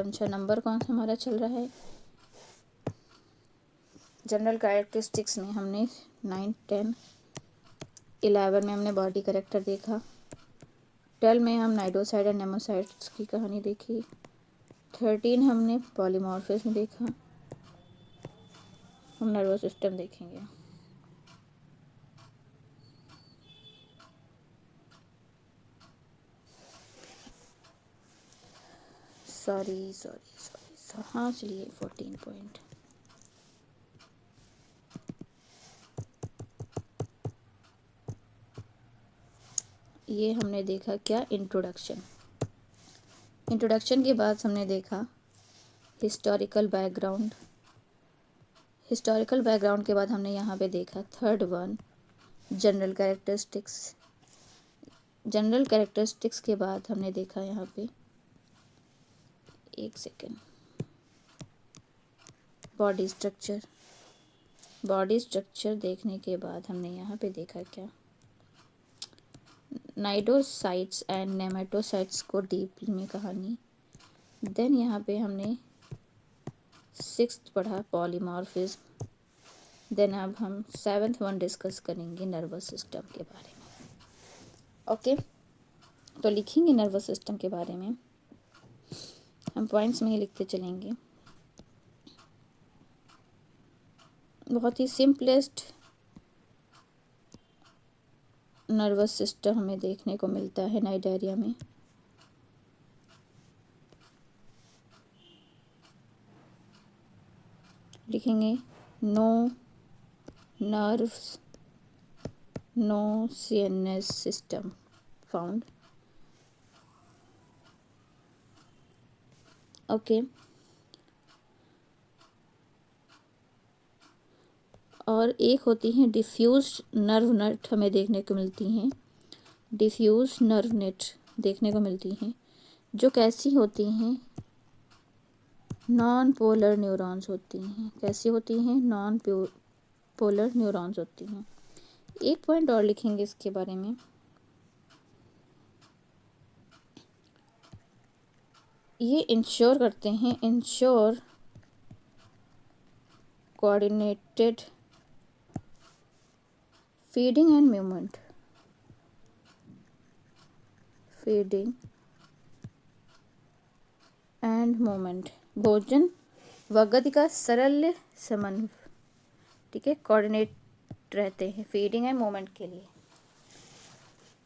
अच्छा नंबर कौन सा हमारा चल रहा है, जनरल कैरेक्टरिस्टिक्स में हमने 9, 10, 11 में हमने बॉडी कैरेक्टर देखा, 12 में हम नाइडोसाइड एंड नेमोसाइड्स की कहानी देखी, 13 हमने पॉलीमॉर्फिज्म देखा, हम नर्वस सिस्टम देखेंगे। सॉरी हाँ चलिए 14 पॉइंट। ये हमने देखा क्या, इंट्रोडक्शन। इंट्रोडक्शन के बाद हमने देखा हिस्टोरिकल बैकग्राउंड। हिस्टोरिकल बैकग्राउंड के बाद हमने यहाँ पे देखा third one, general characteristics. General characteristics के बाद हमने देखा यहाँ पे, एक second, body structure. Body structure देखने के बाद हमने यहाँ पे देखा क्या, नाइडोसाइट्स एंड नेमेटोसाइट्स को डीप में कहानी। देन यहाँ पे हमने 6th पढ़ा पॉलीमॉर्फिज्म। देन अब हम 7th वन डिस्कस करेंगे नर्वस सिस्टम के बारे में। ओके तो लिखेंगे नर्वस सिस्टम के बारे में, हम पॉइंट्स में ही लिखते चलेंगे। बहुत ही सिंपलेस्ट नर्वस सिस्टम हमें देखने को मिलता है नाइजीरिया में। लिखेंगे no nerves, no CNS system found. Okay और एक होती हैं डिफ्यूज नर्व नेट हमें देखने को मिलती हैं। डिफ्यूज नर्व नेट देखने को मिलती हैं, जो कैसी होती हैं, नॉन पोलर न्यूरॉन्स होती हैं। कैसी होती हैं, नॉन पोलर न्यूरॉन्स होती हैं। एक पॉइंट और लिखेंगे इसके बारे में, ये इंश्योर करते हैं, ensure coordinated feeding and movement. Feeding and movement, भोजन व गति का सरल समन्वय, ठीक है, कोऑर्डिनेट रहते हैं फीडिंग एंड मूवमेंट के लिए।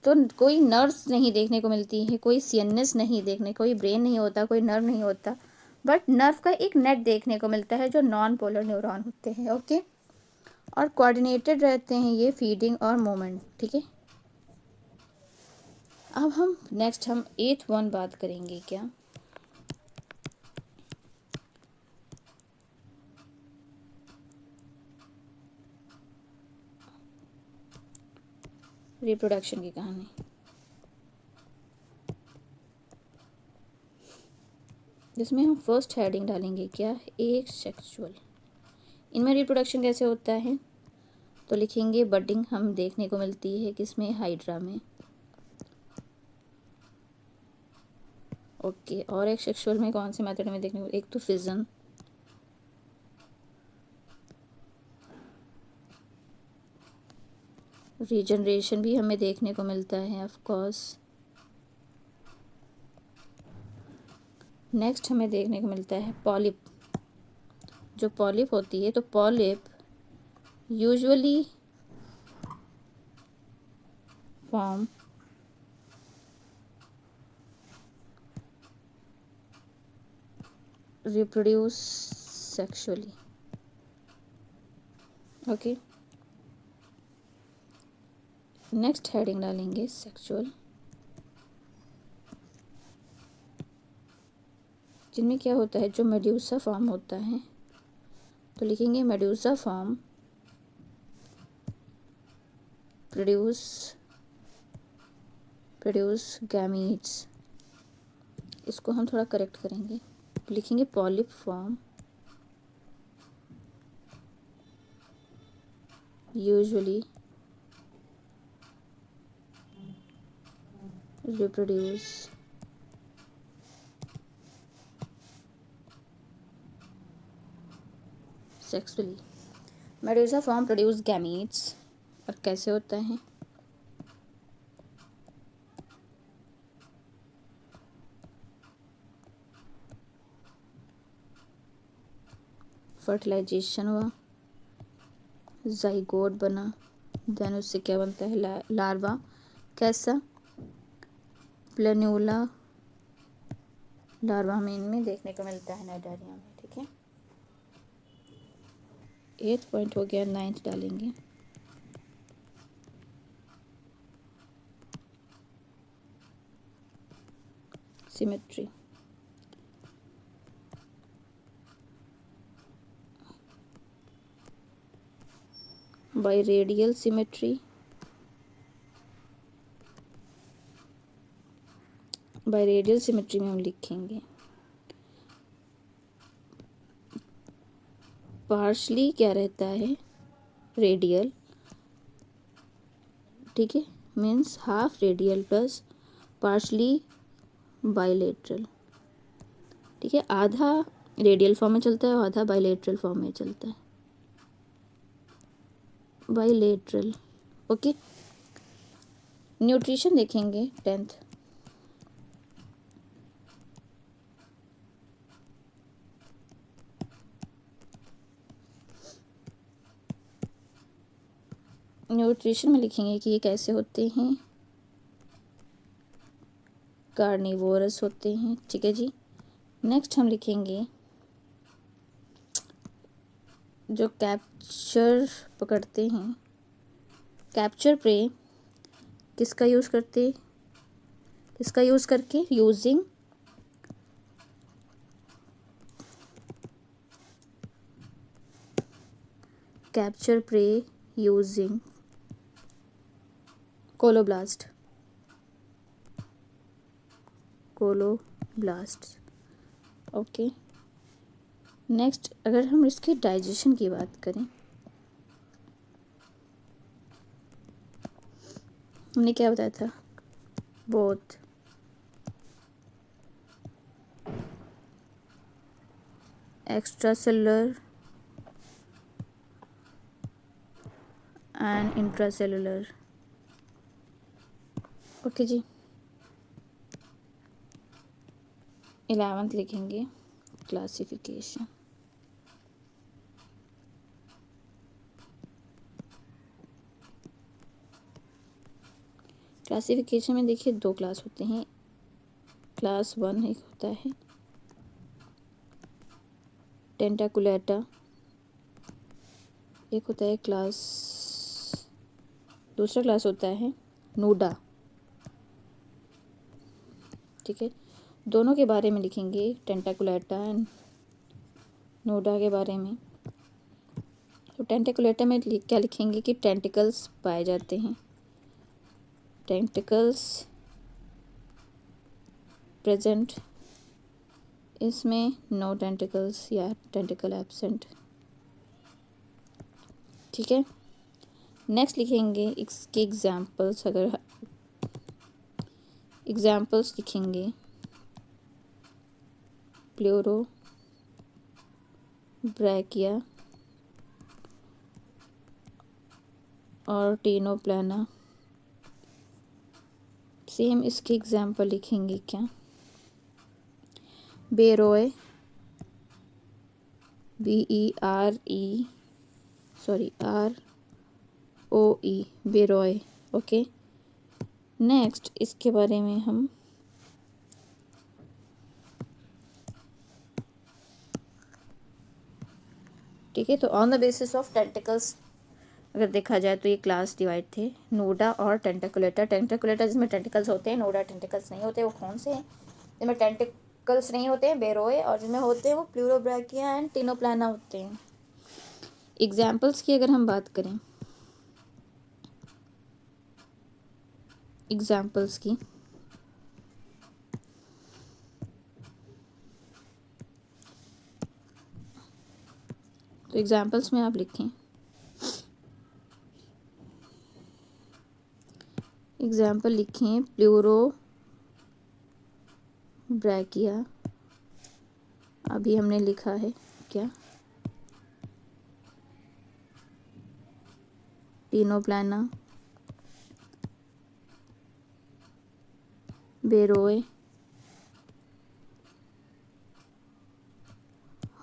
तो कोई नर्व्स नहीं देखने को मिलती है, कोई सीएनएस नहीं देखने, कोई ब्रेन नहीं होता, कोई नर्व नहीं होता, बट नर्व का एक नेट देखने को मिलता है जो नॉन पोलर न्यूरॉन होते हैं। ओके और कोऑर्डिनेटेड रहते हैं ये फीडिंग और मूवमेंट, ठीक है। अब हम नेक्स्ट हम 8th वन बात करेंगे क्या, रिप्रोडक्शन की कहानी। जिसमें हम फर्स्ट हेडिंग डालेंगे क्या, एक सेक्सुअल। इनमें रिप्रोडक्शन कैसे होता है, तो लिखेंगे बडिंग हम देखने को मिलती है किसमें, हाइड्रा में। ओके और एक सेक्सुअल में कौन से मेथड में देखने को, एक तो फिजन, रीजनरेशन भी हमें देखने को मिलता है ऑफ कोर्स। नेक्स्ट हमें देखने को मिलता है पॉलिप। जो पॉलिप होती है, तो polyp usually form reproduce sexually. Okay next heading डालेंगे सेक्सुअल, जिनमें क्या होता है, जो मेड्यूसा फॉर्म होता है, तो लिखेंगे मेड्यूसा फॉर्म प्रोड्यूस गैमीट्स। इसको हम थोड़ा करेक्ट करेंगे, लिखेंगे polyp form usually reproduce sexually. Medusa form produce gametes, और कैसे होता है, फर्टिलाइजेशन हुआ, जाइगोट बना, देन उससे क्या बनता है, लार्वा। कैसा, प्लेन्यूला लार्वा हमें इनमें देखने को मिलता है नाइडारिया में। ठीक है, 8 पॉइंट हो गया, 9th डालेंगे। Symmetry, by radial symmetry, by radial symmetry में हम लिखेंगे पार्शली क्या रहता है, रेडियल। ठीक है, means half radial plus partially bilateral. ठीक है, आधा रेडियल फॉर्म में चलता है और आधा बाइलेटरल फॉर्म में चलता है, बाइलेटरल। ओके, न्यूट्रिशन देखेंगे 10th। न्यूट्रिशन में लिखेंगे कि ये कैसे होते हैं, कार्निवोरस होते हैं। ठीक है जी, नेक्स्ट हम लिखेंगे जो कैप्चर पकड़ते हैं, कैप्चर प्रे किसका यूज़ करते, किसका यूज़ करके, using capture prey using colloblast, colloblast. Okay, next अगर हम इसके डाइजेशन की बात करें, हमने क्या बताया था, both extra cellular and intra cellular. Okay जी, 11th लिखेंगे क्लासिफिकेशन। क्लासिफिकेशन में देखिए 2 क्लास होते हैं, क्लास 1 एक होता है टेंटाकुलेटा, एक होता है दूसरा क्लास होता है नोडा। ठीक है, दोनों के बारे में लिखेंगे, टेंटाकुलेटा एंड नोडा के बारे में। तो टेंटाकुलेटा में क्या लिखेंगे कि टेंटिकल्स पाए जाते हैं, टेंटिकल्स प्रेजेंट, इसमें नो टेंटिकल्स या टेंटिकल एब्सेंट। ठीक है, नेक्स्ट लिखेंगे इसके एग्जाम्पल्स, अगर एग्जाम्पल्स लिखेंगे प्लूरो ब्रैकिया और टीनोप्लाना। सेम इसके एग्जाम्पल लिखेंगे क्या, बेरोए, ROE, बेरोए। ओके, नेक्स्ट इसके बारे में हम ठीक है, तो on the basis of tentacles अगर देखा जाए तो ये क्लास डिवाइड थे, नोडा और टेंटाकुलेटा। टेंटाकुलेटा जिसमें टेंटिकल्स होते हैं, नोडा टेंटिकल्स नहीं होते। वो कौन से हैं जिनमें टेंटिकल्स नहीं होते हैं, बेरोए, और जिनमें होते हैं वो प्लूरोब्रैकिया एंड टीनोप्लाना होते हैं। एग्जाम्पल्स की अगर हम बात करें, एग्जाम्पल्स की, तो एग्जाम्पल्स में आप लिखें, एग्जाम्पल लिखें प्लूरो ब्रैकिया, अभी हमने लिखा है क्या, टीनोप्लाना, बेरोए,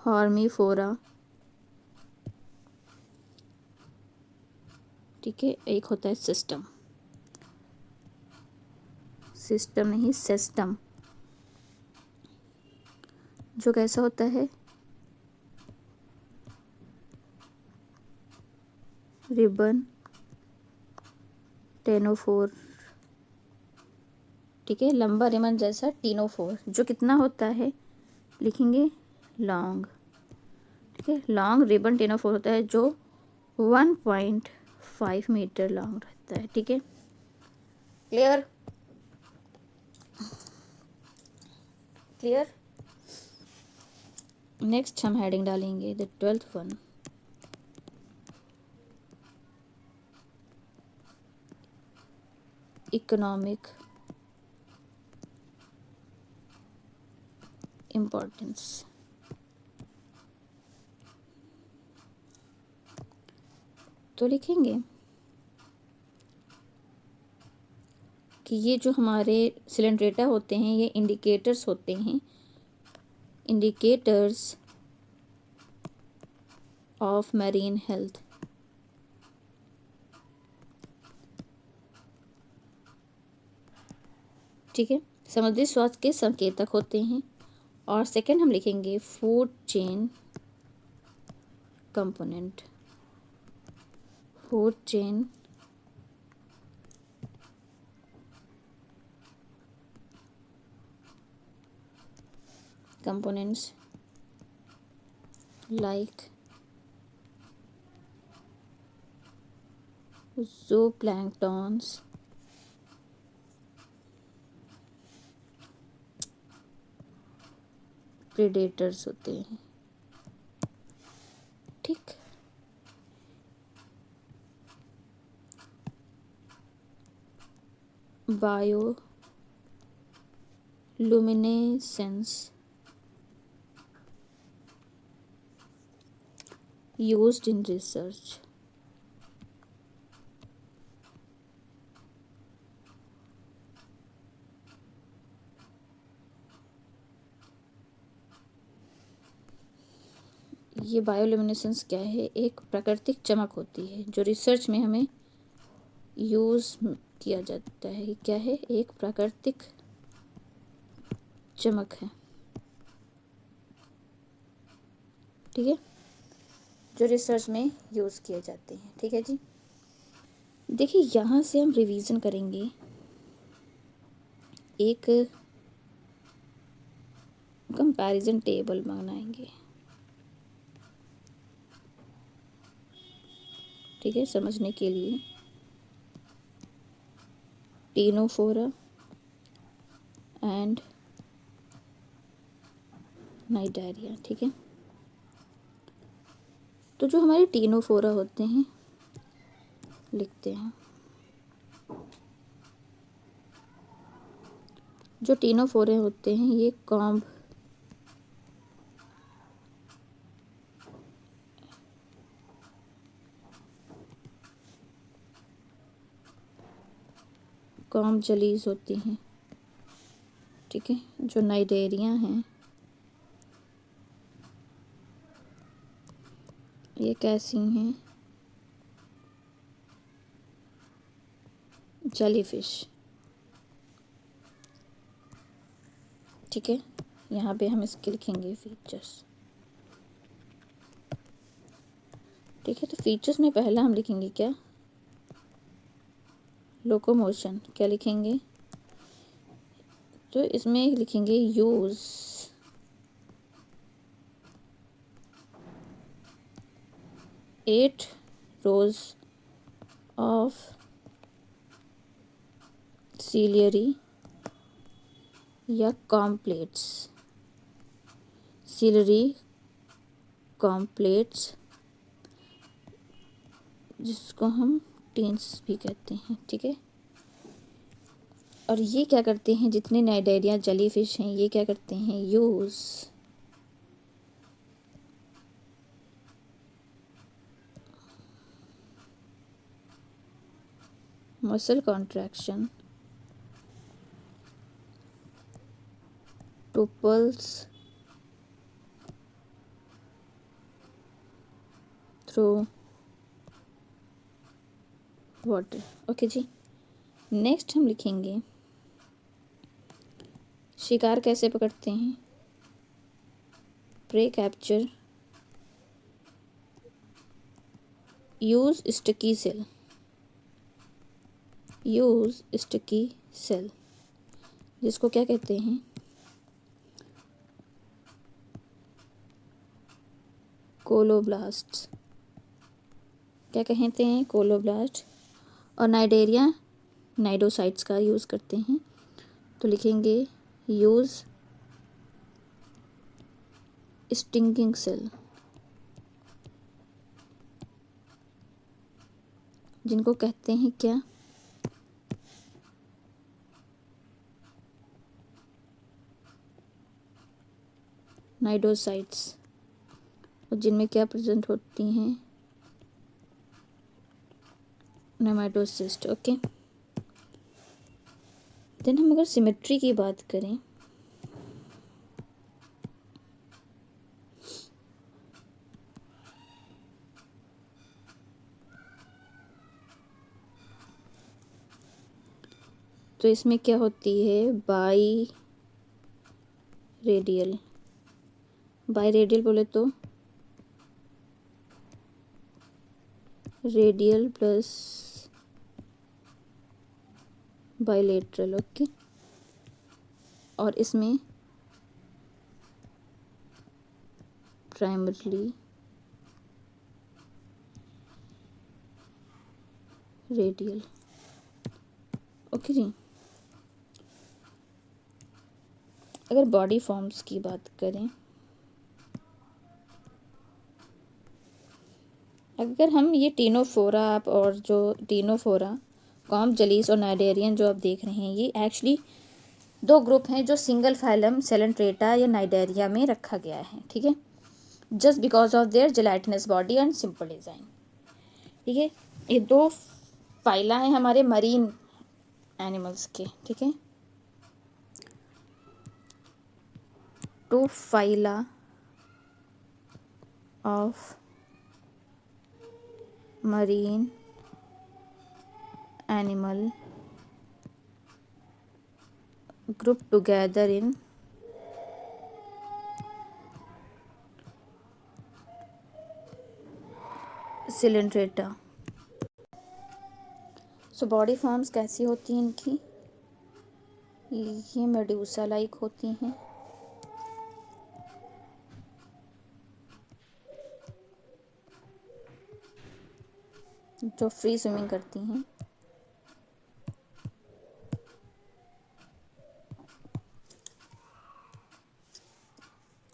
हॉर्मीफोरा, ठीक है। एक होता है सिस्टम, सिस्टम नहीं सिस्टम, जो कैसा होता है, रिबन 1004, ठीक है, लंबा रिबन जैसा 1004, जो कितना होता है लिखेंगे लॉन्ग, ठीक है। लॉन्ग रिबन 1004 होता है जो 1.5 मीटर लॉन्ग रहता है, ठीक है। Clear, clear. नेक्स्ट हम हेडिंग डालेंगे the 12th one, economic importance. तो लिखेंगे कि ये जो हमारे सिलेंड्रेटा होते हैं ये इंडिकेटर्स होते हैं, इंडिकेटर्स ऑफ मैरीन हेल्थ, ठीक है, समुद्री स्वास्थ्य के संकेतक होते हैं। और सेकंड हम लिखेंगे food chain component, food chain components like zooplanktons, predators होते हैं, ठीक। बायोलुमिनेसेंस used in research, ये बायोल्यूमिनेसेंस क्या है, एक प्राकृतिक चमक होती है जो रिसर्च में हमें यूज़ किया जाता है। क्या है, एक प्राकृतिक चमक है, ठीक है, जो रिसर्च में यूज़ किए जाते हैं, ठीक है जी। देखिए यहाँ से हम रिवीजन करेंगे, एक कंपैरिजन टेबल बनाएंगे, ठीक है, समझने के लिए। टीनोफोरा एंड नाइडेरिया, ठीक है। तो जो हमारे टीनोफोरा होते हैं लिखते हैं, जो टीनोफोरे होते हैं ये कॉम्ब कॉम्ब जलीज होती हैं, ठीक है। जो नाइडेरिया हैं ये कैसी हैं, जेलीफिश, ठीक है। यहाँ पे हम इसके लिखेंगे फीचर्स, ठीक है। तो फीचर्स में पहला हम लिखेंगे क्या, लोकोमोशन, क्या लिखेंगे, तो इसमें लिखेंगे use eight rows of ciliary या कॉम्प्लेट्स, सीलरी कॉम्प्लेट्स, जिसको हम टेंस भी कहते हैं, ठीक है। और ये क्या करते हैं, जितने नाइडेरिया जेलीफिश हैं ये क्या करते हैं, use muscle contraction to pulse through water. Okay जी। नेक्स्ट हम लिखेंगे शिकार कैसे पकड़ते हैं। Prey capture use sticky cell. Use sticky cell जिसको क्या कहते हैं, कोलोब्लास्ट। क्या कहते हैं, कोलोब्लास्ट। और नाइडेरिया नाइडोसाइट्स का यूज़ करते हैं, तो लिखेंगे यूज़ स्टिंगिंग सेल, जिनको कहते हैं क्या, नाइडोसाइट्स, और जिनमें क्या प्रेजेंट होती हैं, नेमाटोसिस्ट। ओके। देन हम अगर सिमेट्री की बात करें, तो इसमें क्या होती है, बाई रेडियल। बाई रेडियल बोले तो रेडियल प्लस बाइलेटरल। ओके। और इसमें प्राइमरली रेडियल। ओके जी। अगर बॉडी फॉर्म्स की बात करें, अगर हम ये टीनोफोरा आप और जो टीनोफोरा, कॉम्ब जलीस और नाइडेरियन जो आप देख रहे हैं, ये एक्चुअली दो ग्रुप हैं जो सिंगल फाइलम सेलेंट्रेटा या नाइडेरिया में रखा गया है। ठीक है, just because of their gelatinous body and simple design. ठीक है, ये दो फाइला हैं हमारे मरीन एनिमल्स के। ठीक है, two phyla of marine animal grouped together in Coelenterata। So body forms कैसी होती हैं इनकी, ये मेडूसा लाइक होती हैं, जो फ्री स्विमिंग करती हैं।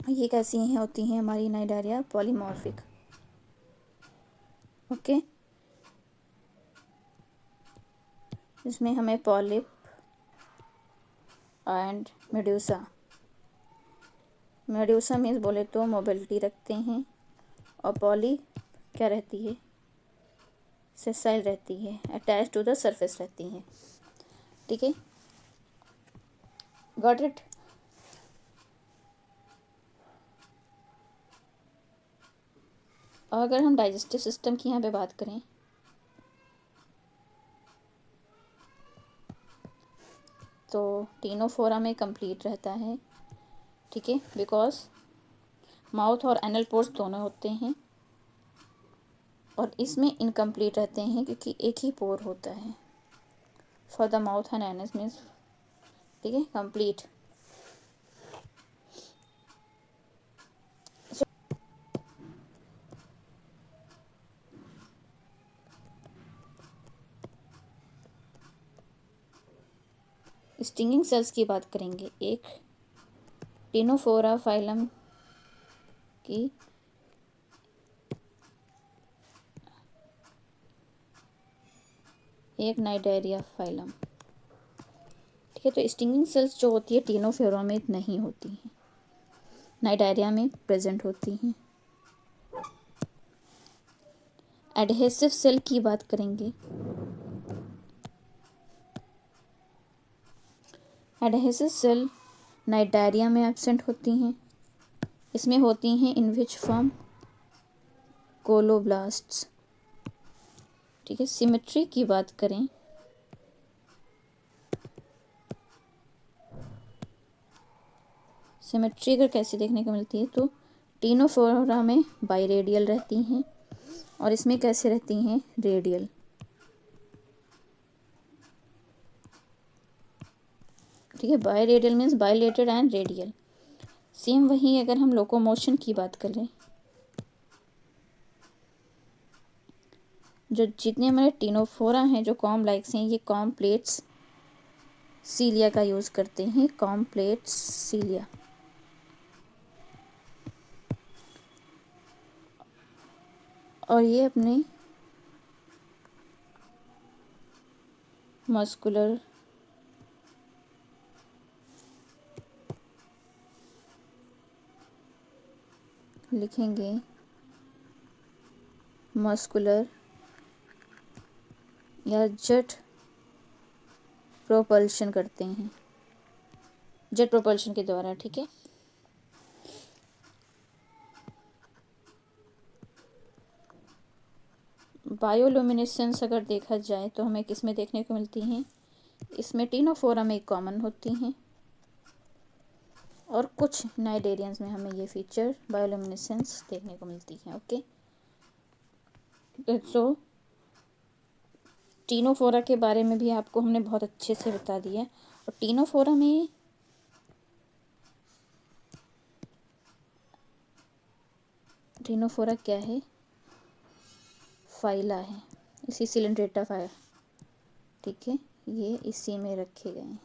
ये कैसी हैं होती हैं हमारी नाइडेरिया, पॉलीमॉर्फिक। ओके, इसमें हमें polyp and Medusa, Medusa means बोले तो मोबिलिटी रखते हैं, और पॉली क्या रहती है, सेसाइल रहती है, अटैच टू द सरफेस रहती हैं। ठीक है, गॉट इट। और अगर हम डाइजेस्टिव सिस्टम की यहाँ पे बात करें, तो टीनोफोरा में कंप्लीट रहता है। ठीक है, बिकॉज माउथ और एनल पोर्स दोनों होते हैं, और इसमें इनकम्प्लीट रहते हैं क्योंकि एक ही पोर होता है for the mouth and anus means. ठीक है, कंप्लीट। स्टिंगिंग सेल्स की बात करेंगे, एक टीनोफोरा फाइलम की एक नाइडेरिया फाइलम। ठीक है, तो स्टिंगिंग सेल्स जो होती है टीनोफोरा में नहीं होती हैं, नाइडेरिया में प्रेजेंट होती हैं। एडहेसिव सेल की बात करेंगे, एडहेसिव सेल नाइडेरिया में एब्सेंट होती हैं। इसमें होती हैं इन विच फॉर्म, कोलोब्लास्ट्स। ठीक है। सिमेट्री की बात करें, सिमेट्री अगर कैसे देखने को मिलती है तो टिनोफोरा में बाइरेडियल रहती हैं और इसमें कैसे रहती हैं, रेडियल। ठीक है, बाइरेडियल मीन्स बाइलेटेड एंड रेडियल। सेम वही अगर हम लोकोमोशन की बात करें, जो जितने हमारे टिनोफोरा हैं जो कॉम लाइक्स हैं, ये कॉम्प्लेट्स सीलिया का यूज़ करते हैं, कॉम्प्लेट्स सीलिया। और ये अपने मस्कुलर लिखेंगे, मस्कुलर या जेट प्रोपल्शन करते हैं, जेट प्रोपल्शन के द्वारा। ठीक है, बायोल्यूमिनेसेंस अगर देखा जाए तो हमें किस में देखने को मिलती हैं, इसमें टिनोफोरा में कॉमन होती हैं और कुछ नाइडेरियंस में हमें ये फीचर बायोल्यूमिनेसेंस देखने को मिलती है। ओके, सो टिनोफोरा के बारे में भी आपको हमने बहुत अच्छे से बता दिया। और टिनोफोरा में टिनोफोरा क्या है, फाइला है, इसी सिलेंड्रेटा फाइला। ठीक है, ये इसी में रखे गए हैं,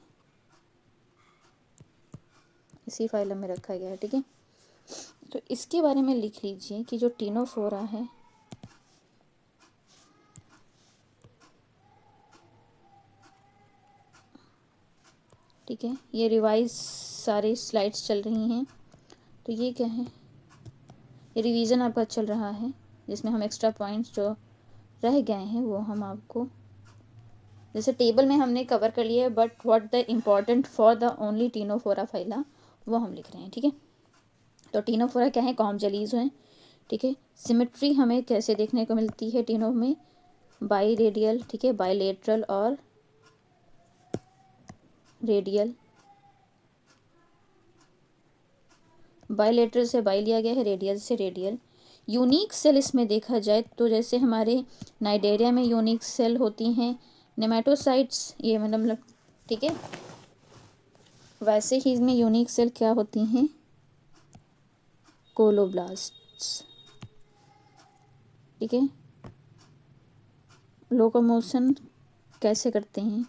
इसी फाइलम में रखा गया है। ठीक है, तो इसके बारे में लिख लीजिए कि जो टिनोफोरा है ठीक है, ये रिवाइज सारी स्लाइड्स चल रही हैं, तो ये क्या है, ये रिवीजन आपका चल रहा है जिसमें हम एक्स्ट्रा पॉइंट्स जो रह गए हैं वो हम आपको, जैसे टेबल में हमने कवर कर लिया है, but what the important for the only Ctenophora phyla वो हम लिख रहे हैं। ठीक है, तो टिनोफोरा क्या है, कॉम जेलीज हैं। ठीक है, सिमेट्री हमें कैसे देखने को मिलती है टिनो में, बाई रेडियल, ठीक है, बाईलेटरल और रेडियल। बाईलेटरल से बाई लिया गया है, रेडियल से रेडियल। यूनिक सेल इसमें देखा जाए तो जैसे हमारे नाइडेरिया में यूनिक सेल होती हैं, नेमेटोसाइट्स ये मतलब ठीक है, वैसे ही इसमें यूनिक सेल क्या होती हैं, कोलोब्लास्ट्स। ठीक है, लोकोमोशन कैसे करते हैं,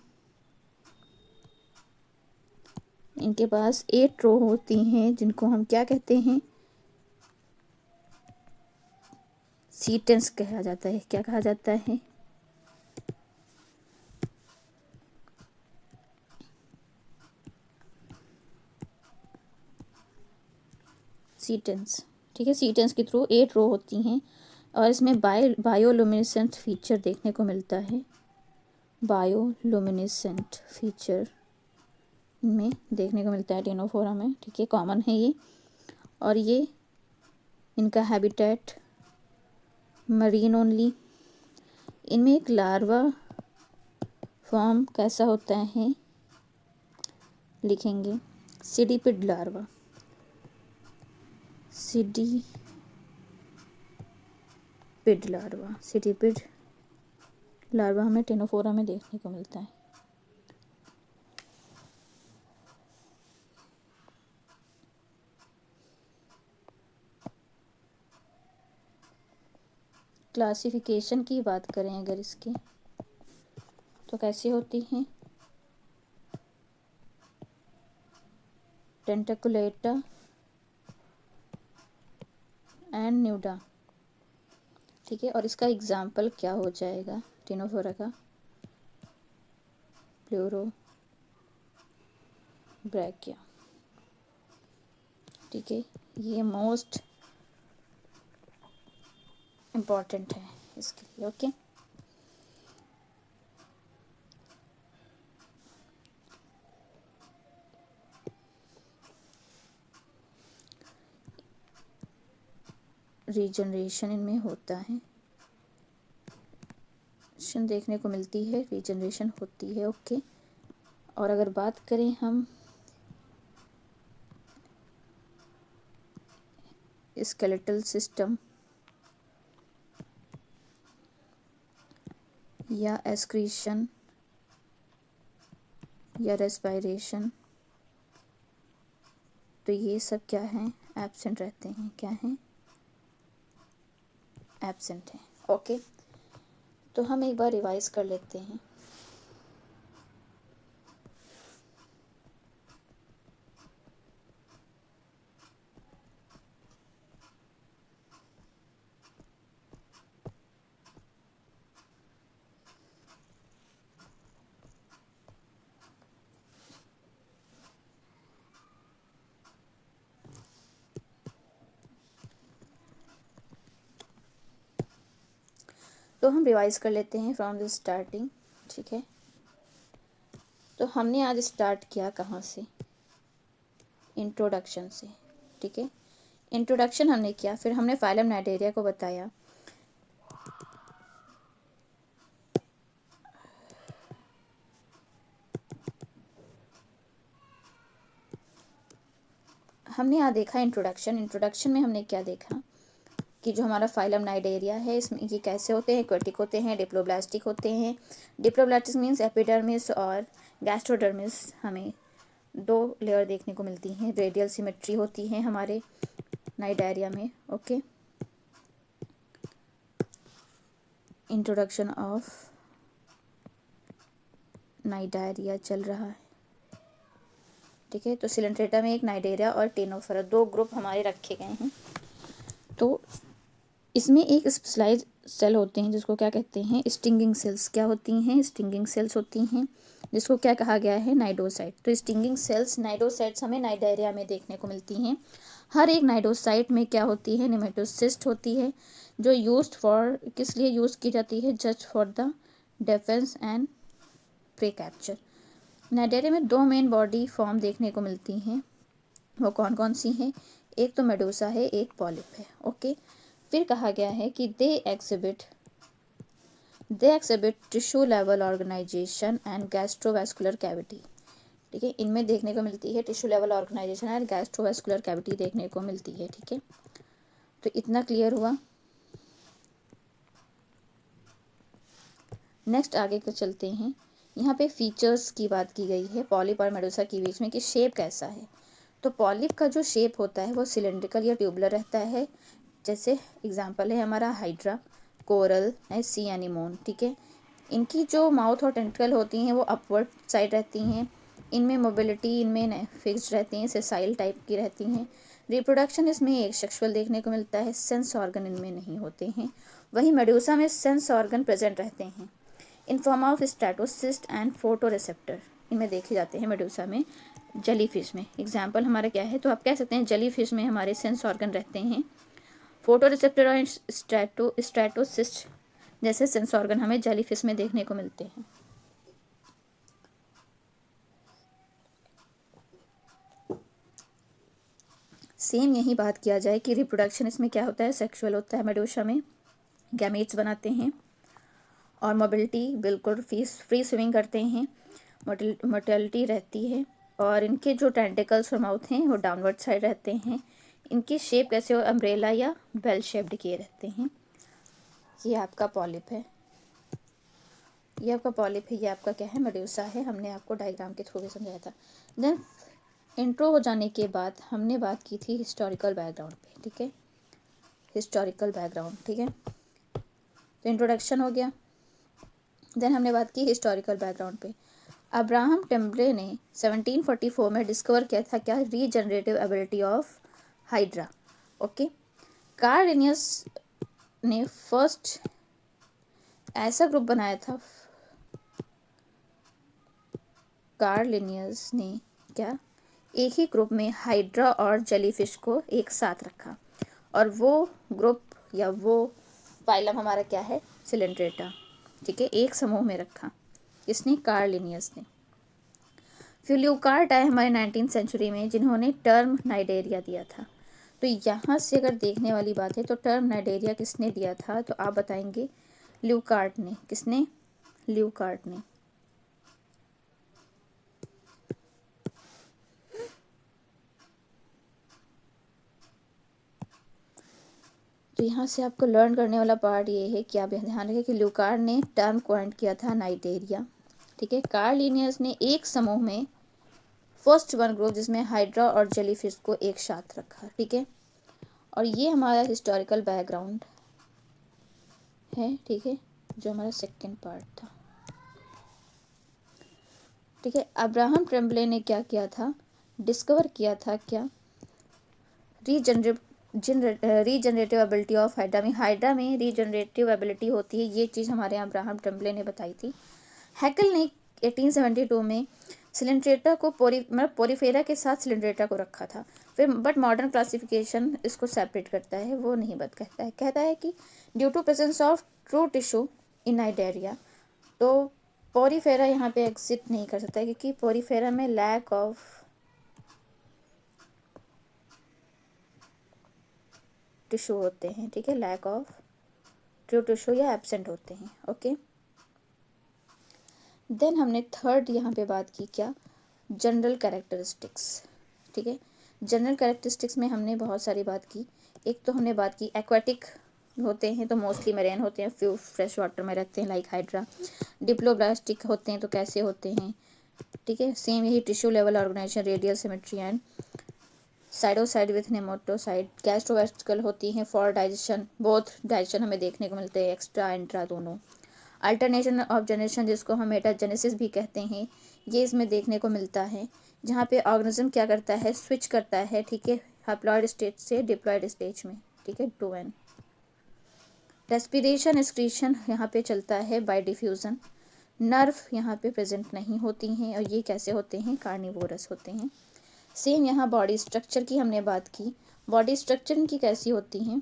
इनके पास 8 रो होती हैं जिनको हम क्या कहते हैं, सीटेंस कहा जाता है। क्या कहा जाता है, सीटेंस। ठीक है, सीटेंस के थ्रू 8 रो होती हैं और इसमें बायोलुमिनेसेंट फीचर देखने को मिलता है, बायोलुमिनेसेंट फीचर में देखने को मिलता है टिनोफोरा में। ठीक है, कॉमन है ये। और ये इनका हैबिटेट मरीन ओनली। इनमें एक लार्वा फॉर्म कैसा होता है, लिखेंगे सीडीपिड लार्वा, सीडीपिड लार्वा, सीडीपिड लार्वा हमें टिनोफोरा में देखने को मिलता है। क्लासिफिकेशन की बात करें अगर इसकी तो कैसी होती हैं, टेंटकुलेटा एंड न्यूडा। ठीक है, और इसका एग्जाम्पल क्या हो जाएगा टिनोफोरा का, प्लूरो ब्रैकिया। ठीक है, ये मोस्ट इम्पॉर्टेंट है इसके लिए। ओके, रीजनरेशन इनमें होता है, रीजनरेशन देखने को मिलती है, रीजनरेशन होती है। ओके, और अगर बात करें हम स्केलेटल सिस्टम या एक्सक्रीशन या रेस्पिरेशन, तो ये सब क्या हैं, एब्सेंट रहते हैं। क्या हैं, एब्सेंट हैं। ओके, तो हम एक बार रिवाइज कर लेते हैं। तो हम रिवाइज कर लेते हैं फ्रॉम द स्टार्टिंग। ठीक है, तो हमने आज स्टार्ट किया कहाँ से, इंट्रोडक्शन से। ठीक है, इंट्रोडक्शन हमने किया, फिर हमने फाइलम नाइडेरिया को बताया। हमने यहाँ देखा इंट्रोडक्शन में हमने क्या देखा कि जो हमारा फाइलम नाइडेरिया है इसमें ये कैसे होते हैं, एक्वेटिक होते हैं, डिप्लोब्लास्टिक होते हैं। डिप्लोब्लास्टिक मीन्स एपिडर्मिस और गैस्ट्रोडर्मिस, हमें 2 लेयर देखने को मिलती हैं। रेडियल सिमेट्री होती है हमारे नाइडेरिया में। ओके, इंट्रोडक्शन ऑफ नाइडेरिया चल रहा है। ठीक है, तो सिलेंट्रेटा में एक नाइडेरिया और टेनोफोरा 2 ग्रुप हमारे रखे गए हैं। तो इसमें एक स्पेशलाइज सेल होते हैं जिसको क्या कहते हैं, स्टिंगिंग सेल्स। क्या होती हैं, स्टिंगिंग सेल्स होती हैं, जिसको क्या कहा गया है, नाइडोसाइट। तो स्टिंगिंग सेल्स, नाइडोसाइट्स हमें नाइडेरिया में देखने को मिलती हैं। हर एक नाइडोसाइट में क्या होती है, नेमेटोसिस्ट होती है, जो यूज्ड फॉर, किस लिए यूज़ की जाती है, just for the defence and prey capture. Cnidaria में 2 मेन बॉडी फॉर्म देखने को मिलती हैं। वो कौन कौन सी हैं, एक तो मेडूसा है, एक पॉलिप है। ओके, फिर कहा गया है कि they exhibit tissue level organisation and gastrovascular cavity. ठीक है, इनमें देखने को मिलती है tissue level organisation and gastrovascular cavity देखने को मिलती है। ठीक है, तो इतना क्लियर हुआ। नेक्स्ट आगे को चलते हैं। यहाँ पे फीचर्स की बात की गई है पॉलिप और मेडूसा के बीच में कि शेप कैसा है। तो पॉलिप का जो शेप होता है वो सिलेंड्रिकल या ट्यूबुलर रहता है। जैसे एग्जांपल है हमारा हाइड्रा, कोरल, सी एनीमोन। ठीक है, इनकी जो माउथ और टेंटिकल होती हैं वो अपवर्ड साइड रहती हैं। इनमें मोबिलिटी, इनमें फिक्स्ड रहती हैं, सेसाइल टाइप की रहती हैं। रिप्रोडक्शन इसमें एक सेक्सुअल देखने को मिलता है, सेंस ऑर्गन इनमें नहीं होते हैं। वहीं मेडूसा में सेंस ऑर्गन प्रेजेंट रहते हैं in form of statocyst and photoreceptor. इनमें देखे जाते हैं मेडूसा में, जली फिश में। एग्जाम्पल हमारा क्या है, तो आप कह सकते हैं जली फिश में हमारे सेंस ऑर्गन रहते हैं, फोटो रिसेप्टर और स्ट्रैटोसिस्ट जैसे सेंस ऑर्गन हमें जेली फिश में देखने को मिलते हैं। सेम यही बात किया जाए कि रिप्रोडक्शन इसमें क्या होता है, सेक्सुअल होता है। मेडूसा में गैमेट्स बनाते हैं और मोबिलिटी बिल्कुल फ्री स्विमिंग करते हैं, मोर्टेलिटी रहती है। और इनके जो टेंटिकल्स और माउथ हैं वो डाउनवर्ड साइड रहते हैं। इनकी शेप कैसे हो, अम्ब्रेला या बेल शेप्ड किए रहते हैं। ये आपका पॉलिप है, ये आपका पॉलिप है, ये आपका क्या है, मेडूसा है। हमने आपको डायग्राम के थ्रू भी समझाया था। देन इंट्रो हो जाने के बाद हमने बात की थी हिस्टोरिकल बैकग्राउंड पे। ठीक है, हिस्टोरिकल बैकग्राउंड। ठीक है, तो इंट्रोडक्शन हो गया। देन हमने बात की हिस्टोरिकल बैकग्राउंड पे। अब्राहम टेम्पले ने 1744 में डिस्कवर किया था क्या, regenerative ability of hydra. Okay, Karl Linnaeus ने फर्स्ट ऐसा ग्रुप बनाया था, कार्ल लिनियस ने क्या, एक ही ग्रुप में हाइड्रा और जेलीफिश को एक साथ रखा, और वो ग्रुप या वो फाइलम हमारा क्या है, सिलेंट्रेटा। ठीक है, एक समूह में रखा, इसने कार्ल लिनियस ने। फिर ल्यूकार्ट आए हमारे 19th सेंचुरी में, जिन्होंने टर्म नाइडेरिया दिया था। तो यहाँ से अगर देखने वाली बात है तो टर्म नाइडेरिया किसने दिया था, तो आप बताएंगे ल्यूकार्ट ने। किसने, ल्यूकार्ट ने। तो यहाँ से आपको लर्न करने वाला पार्ट ये है कि आप ध्यान रखें कि ल्यूकार्ट ने टर्म कॉइंट किया था नाइटेरिया, ठीक है। कार्ल लिनियस ने एक समूह में फर्स्ट वन ग्रुप जिसमें हाइड्रा और जेलीफिश को एक साथ रखा, ठीक है। और ये हमारा हिस्टोरिकल बैकग्राउंड है, ठीक है, जो हमारा सेकंड पार्ट था, ठीक है। अब्राहम ट्रेम्बले ने क्या किया था, डिस्कवर किया था क्या, रीजनरेटिव एबिलिटी ऑफ हाइड्रा में रीजनरेटिव एबिलिटी होती है, ये चीज़ हमारे यहाँ अब्राहम ट्रेम्बले ने बताई थी। हैकल ने 1872 में सिलेंड्रेटा को पोरीफेरा के साथ सिलेंड्रेटा को रखा था। फिर बट मॉडर्न क्लासिफिकेशन इसको सेपरेट करता है, वो नहीं बत कहता है कि due to presence of true tissue in cnidaria, तो पोरीफेरा यहाँ पे एग्जिट नहीं कर सकता क्योंकि पोरीफेरा में लैक ऑफ टिश्यू होते हैं, ठीक है, लैक ऑफ ट्रू टिश्यू या एब्सेंट होते हैं, ओके। देन हमने थर्ड यहाँ पे बात की क्या, जनरल कैरेक्टरिस्टिक्स, ठीक है। जनरल कैरेक्टरिस्टिक्स में हमने बहुत सारी बात की। एक तो हमने बात की एक्वाटिक होते हैं तो मोस्टली मैरीन होते हैं, फ्यू फ्रेश वाटर में रहते हैं लाइक हाइड्रा। डिप्लोब्लास्टिक होते हैं तो कैसे होते हैं, ठीक है। सेम यही tissue level organisation, radial symmetry and cnidocyte with nematocyst. Gastrovascular होती हैं फॉर डाइजेशन, बोथ डाइजेशन हमें देखने को मिलते हैं, एक्स्ट्रा इंट्रा दोनों। अल्टरनेशन ऑफ जनरेशन जिसको हम मेटाजेनेसिस भी कहते हैं, ये इसमें देखने को मिलता है, जहाँ पे ऑर्गेनिज्म क्या करता है, स्विच करता है, ठीक है, हैप्लॉइड स्टेज से डिप्लॉइड स्टेज में, ठीक है, 2n। रेस्पिरेशन एक्सक्रीशन यहाँ पे चलता है बाय डिफ्यूज़न। नर्व यहाँ पे प्रेजेंट नहीं होती हैं, और ये कैसे होते हैं, कार्निवोरस होते हैं। सेम यहाँ बॉडी स्ट्रक्चर की हमने बात की। बॉडी स्ट्रक्चर इनकी कैसी होती हैं,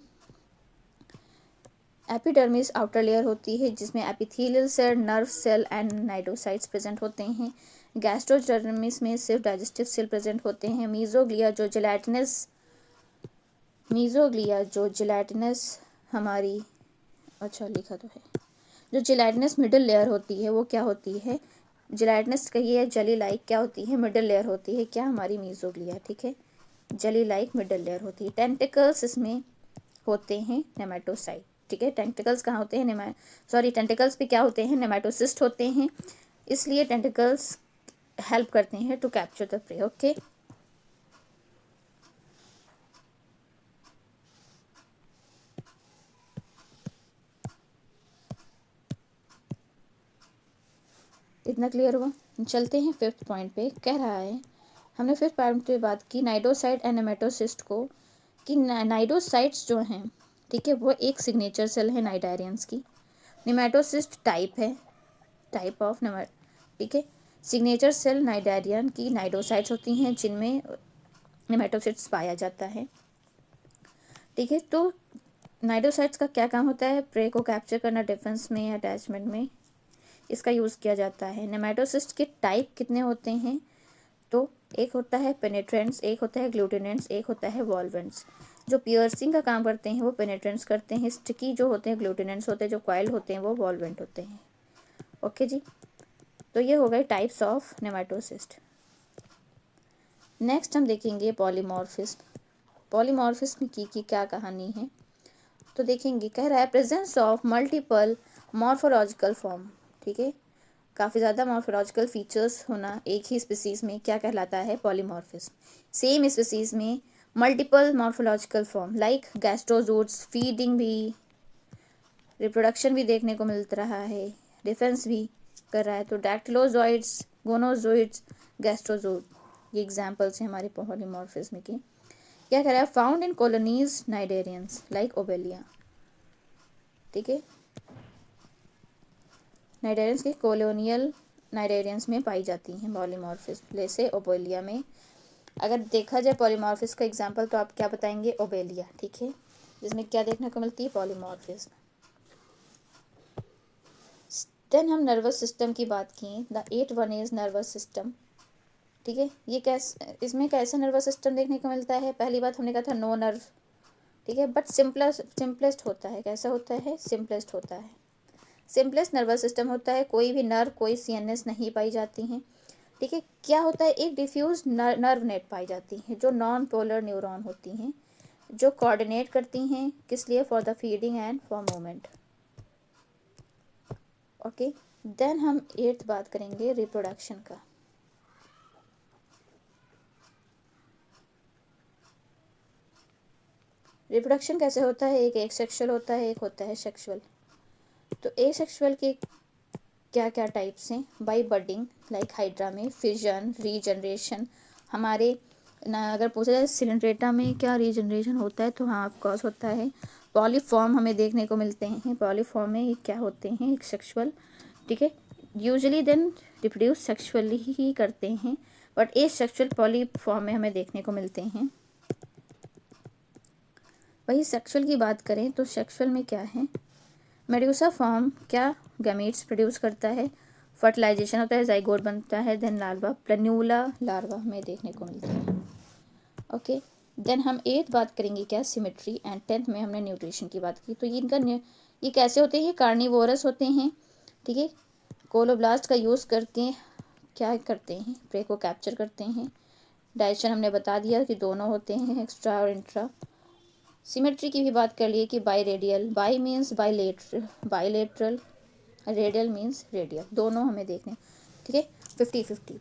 एपिडर्मिस आउटर लेयर होती है जिसमें epithelial cell, nerve cell and cnidocytes present होते हैं। गैस्ट्रोडर्मिस में सिर्फ डाइजेस्टिव सेल प्रेजेंट होते हैं। मीजोग्लिया जो जिलेटिनस हमारी, अच्छा लिखा तो है, जो जिलेटिनस मिडल लेयर होती है वो क्या होती है, जिलेटिनस कहिए जली लाइक क्या होती है, मिडल लेयर होती है क्या, हमारी मीजोग्लिया, ठीक है, जली लाइक मिडल लेयर होती है। टेंटिकल्स इसमें होते हैं नेमेटोसाइट, ठीक है। टेंटिकल्स कहाँ होते हैं, टेंटिकल्स भी क्या होते हैं, नेमेटोसिस्ट होते हैं, इसलिए टेंटिकल्स हेल्प करते हैं to capture the prey, okay. इतना क्लियर हुआ। चलते हैं फिफ्थ पॉइंट पे। कह रहा है, हमने फिफ्थ पॉइंट पे बात की नाइडोसाइट एंड नेमेटोसिस्ट को, कि नाइडोसाइट्स जो हैं, ठीक है, वो एक सिग्नेचर सेल है नाइडेरियंस की। नेमेटोसिस्ट टाइप है, टाइप ऑफ ठीक है। सिग्नेचर सेल नाइडेरियन की नाइडोसाइट्स होती हैं जिनमें नेमेटोसिट्स पाया जाता है, ठीक है। तो नाइडोसाइट्स का क्या काम होता है, प्रे को कैप्चर करना, डिफेंस में या अटैचमेंट में इसका यूज़ किया जाता है। नेमेटोसिस्ट के टाइप कितने होते हैं, तो एक होता है पेनेट्रेंट्स, एक होता है ग्लूटिनेंट्स, एक होता है वॉल्वेंट्स। जो पियर्सिंग का काम करते हैं वो पेनेट्रेंट्स करते हैं, स्टिकी जो होते हैं ग्लूटिनेंट्स होते हैं, जो कॉइल होते हैं वो वॉल्वेंट होते हैं, ओके जी। तो ये हो गए टाइप्स ऑफ नेमेटोसिस्ट। नेक्स्ट हम देखेंगे पॉलीमॉर्फिज्म। पॉलीमॉर्फिज्म की क्या कहानी है, तो देखेंगे, कह रहा है presence of multiple morphological form, ठीक है, काफ़ी ज़्यादा मॉर्फोलॉजिकल फीचर्स होना एक ही स्पीसीज़ में क्या कहलाता है, पॉलीमॉर्फिज्म। सेम स्पीसीज़ में multiple morphological form like gastrozooids, feeding भी, रिप्रोडक्शन भी देखने को मिल रहा है, डिफेंस भी कर रहा है। तो डैक्टिलोजॉइड्स, गोनोजोइड्स, गैस्ट्रोजोट, ये एग्जाम्पल्स हैं हमारे पॉलीमॉर्फिज्म के। क्या कह रहा है, found in colonies cnidarians like Obelia, ठीक है, नाइडेरियंस के कॉलोनियल नाइडेरियंस में पाई जाती हैं पॉलीमॉर्फिज्म, जैसे ओबेलिया में। अगर देखा जाए पॉलीमॉर्फिज्म का एग्जांपल तो आप क्या बताएंगे, ओबेलिया, ठीक है, जिसमें क्या देखने को मिलती है, पॉलीमॉर्फिज्म। देन हम नर्वस सिस्टम की बात की, the 8 one is nervous system, ठीक है। ये कैसे, इसमें कैसा नर्वस सिस्टम देखने को मिलता है, पहली बात हमने कहा था नो नर्व, ठीक है, बट सिंपलेस्ट होता है, कैसा होता है, सिंपलेस्ट होता है। सिंपलेस्ट नर्वस सिस्टम होता है, कोई भी नर्व, कोई सीएनएस नहीं पाई जाती हैं, ठीक है। क्या होता है, एक डिफ्यूज नर्व नेट पाई जाती है जो नॉन पोलर न्यूरॉन होती हैं, जो कोऑर्डिनेट करती हैं किस लिए, for the feeding and for movement. Okay, then हम 8th बात करेंगे रिप्रोडक्शन का। रिप्रोडक्शन कैसे होता है, एक सेक्सुअल होता है, एक होता है सेक्सुअल। तो ए सेक्सुअल के क्या क्या टाइप्स हैं, बाई बडिंग लाइक हाइड्रा में, फिजन, रीजनरेशन। हमारे ना अगर पूछा जाए सिलेंड्रेटा में क्या रीजनरेशन होता है, तो हाँ ऑफकोर्स होता है। पॉलीफॉर्म हमें देखने को मिलते हैं, पॉलीफॉर्म में क्या होते हैं, एक सेक्सुअल, ठीक है। यूजुअली देन रिप्रोड्यूस सेक्सुअली ही करते हैं, बट ए सेक्सुअल पॉलीफॉर्म में हमें देखने को मिलते हैं। वही सेक्सुअल की बात करें तो सेक्सुअल में क्या है, मेड्यूसा फॉर्म क्या गैमीट्स प्रोड्यूस करता है, फर्टिलाइजेशन होता है, जाइगोट बनता है, देन लार्वा, प्लन्यूला लार्वा हमें देखने को मिलता है। ओके, देन हम 8th बात करेंगे क्या, सिमेट्री, एंड 10th में हमने न्यूट्रिशन की बात की। तो ये कैसे होते हैं, ये कार्निवोरस होते हैं, ठीक है। कोलोब्लास्ट का यूज़ करके क्या करते हैं, प्रे को कैप्चर करते हैं। डाइजेशन हमने बता दिया कि दोनों होते हैं, एक्स्ट्रा और इंट्रा। सिमेट्री की भी बात कर लिए कि by radial, by means bilateral, radial means radial, दोनों हमें देखने, ठीक है। 50-50,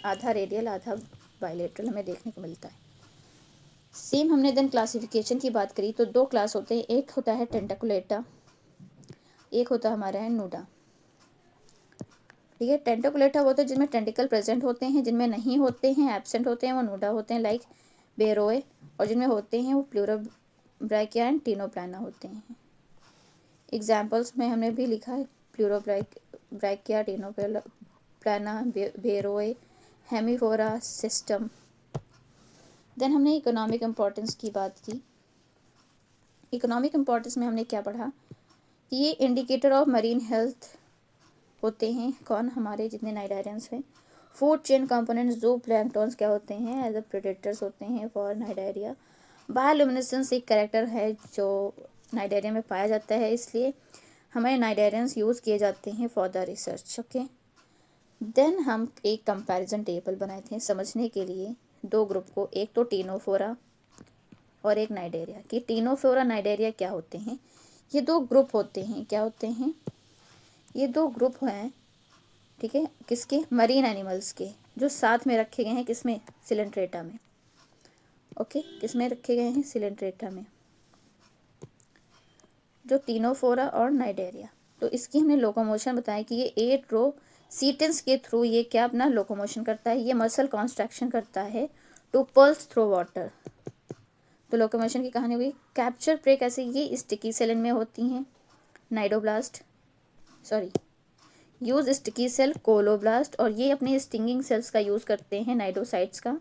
आधा रेडियल आधा बाईलेटरल हमें देखने को मिलता है। सेम हमने देन क्लासिफिकेशन की बात करी तो 2 क्लास होते हैं, एक होता है टेंटाकुलेटा, एक होता हमारा है नूडा, ठीक है। टेंटाकुलेटा वो होते हैं जिनमें टेंटिकल प्रेजेंट होते हैं, जिनमें नहीं होते हैं, एब्सेंट होते हैं, वो नूडा होते हैं, लाइक बेरोए। और जिनमें होते हैं वो प्लूरोब्रैकिया एंड टिनोप्लाना होते हैं। एग्जाम्पल्स में हमने भी लिखा है, प्लूरोब्रैकिया, टिनोप्लाना, बेरोए, हेमिफोरा सिस्टम। देन हमने इकोनॉमिक इम्पोर्टेंस की बात की। इकोनॉमिक इम्पोर्टेंस में हमने क्या पढ़ा कि ये इंडिकेटर ऑफ मरीन हेल्थ होते हैं, कौन, हमारे जितने नाइडेरियंस हैं। फूड चेन कंपोनेंट्स, जो प्लैंक्टॉन्स क्या होते हैं, एज अ प्रेडेटर्स होते हैं फॉर नाइडेरिया। बायोल्यूमिनेसेंस एक कैरेक्टर है जो नाइडेरिया में पाया जाता है, इसलिए हमें नाइडेरियंस यूज़ किए जाते हैं for the research. Okay, then हम एक कंपैरिजन टेबल बनाए थे समझने के लिए 2 ग्रुप को, एक तो टीनोफोरा और एक नाइडेरिया। कि टीनोफोरा नाइडेरिया क्या होते हैं, ये 2 ग्रुप होते हैं, क्या होते हैं, ये 2 ग्रुप हैं, ठीक है। किसके, मरीन एनिमल्स के, जो साथ में रखे गए हैं, किसमें, सिलेंट्रेटा में। ओके, किसमें रखे गए हैं, सिलेंट्रेटा में, जो टीनोफोरा और नाइडेरिया। तो इसकी हमने लोकोमोशन बताया कि ये 8 रो सीटेंस के थ्रू ये क्या अपना लोकोमोशन करता है, ये मसल कॉन्स्ट्रक्शन करता है टू पल्स थ्रू वाटर। तो लोकोमोशन की कहानी हुई। कैप्चर प्रे कैसे, ये स्टिकी सेल में होती हैं, cnidoblast, sorry use sticky cell colloblast, और ये अपने स्टिंगिंग सेल्स का यूज़ करते हैं, नाइडोसाइट्स का,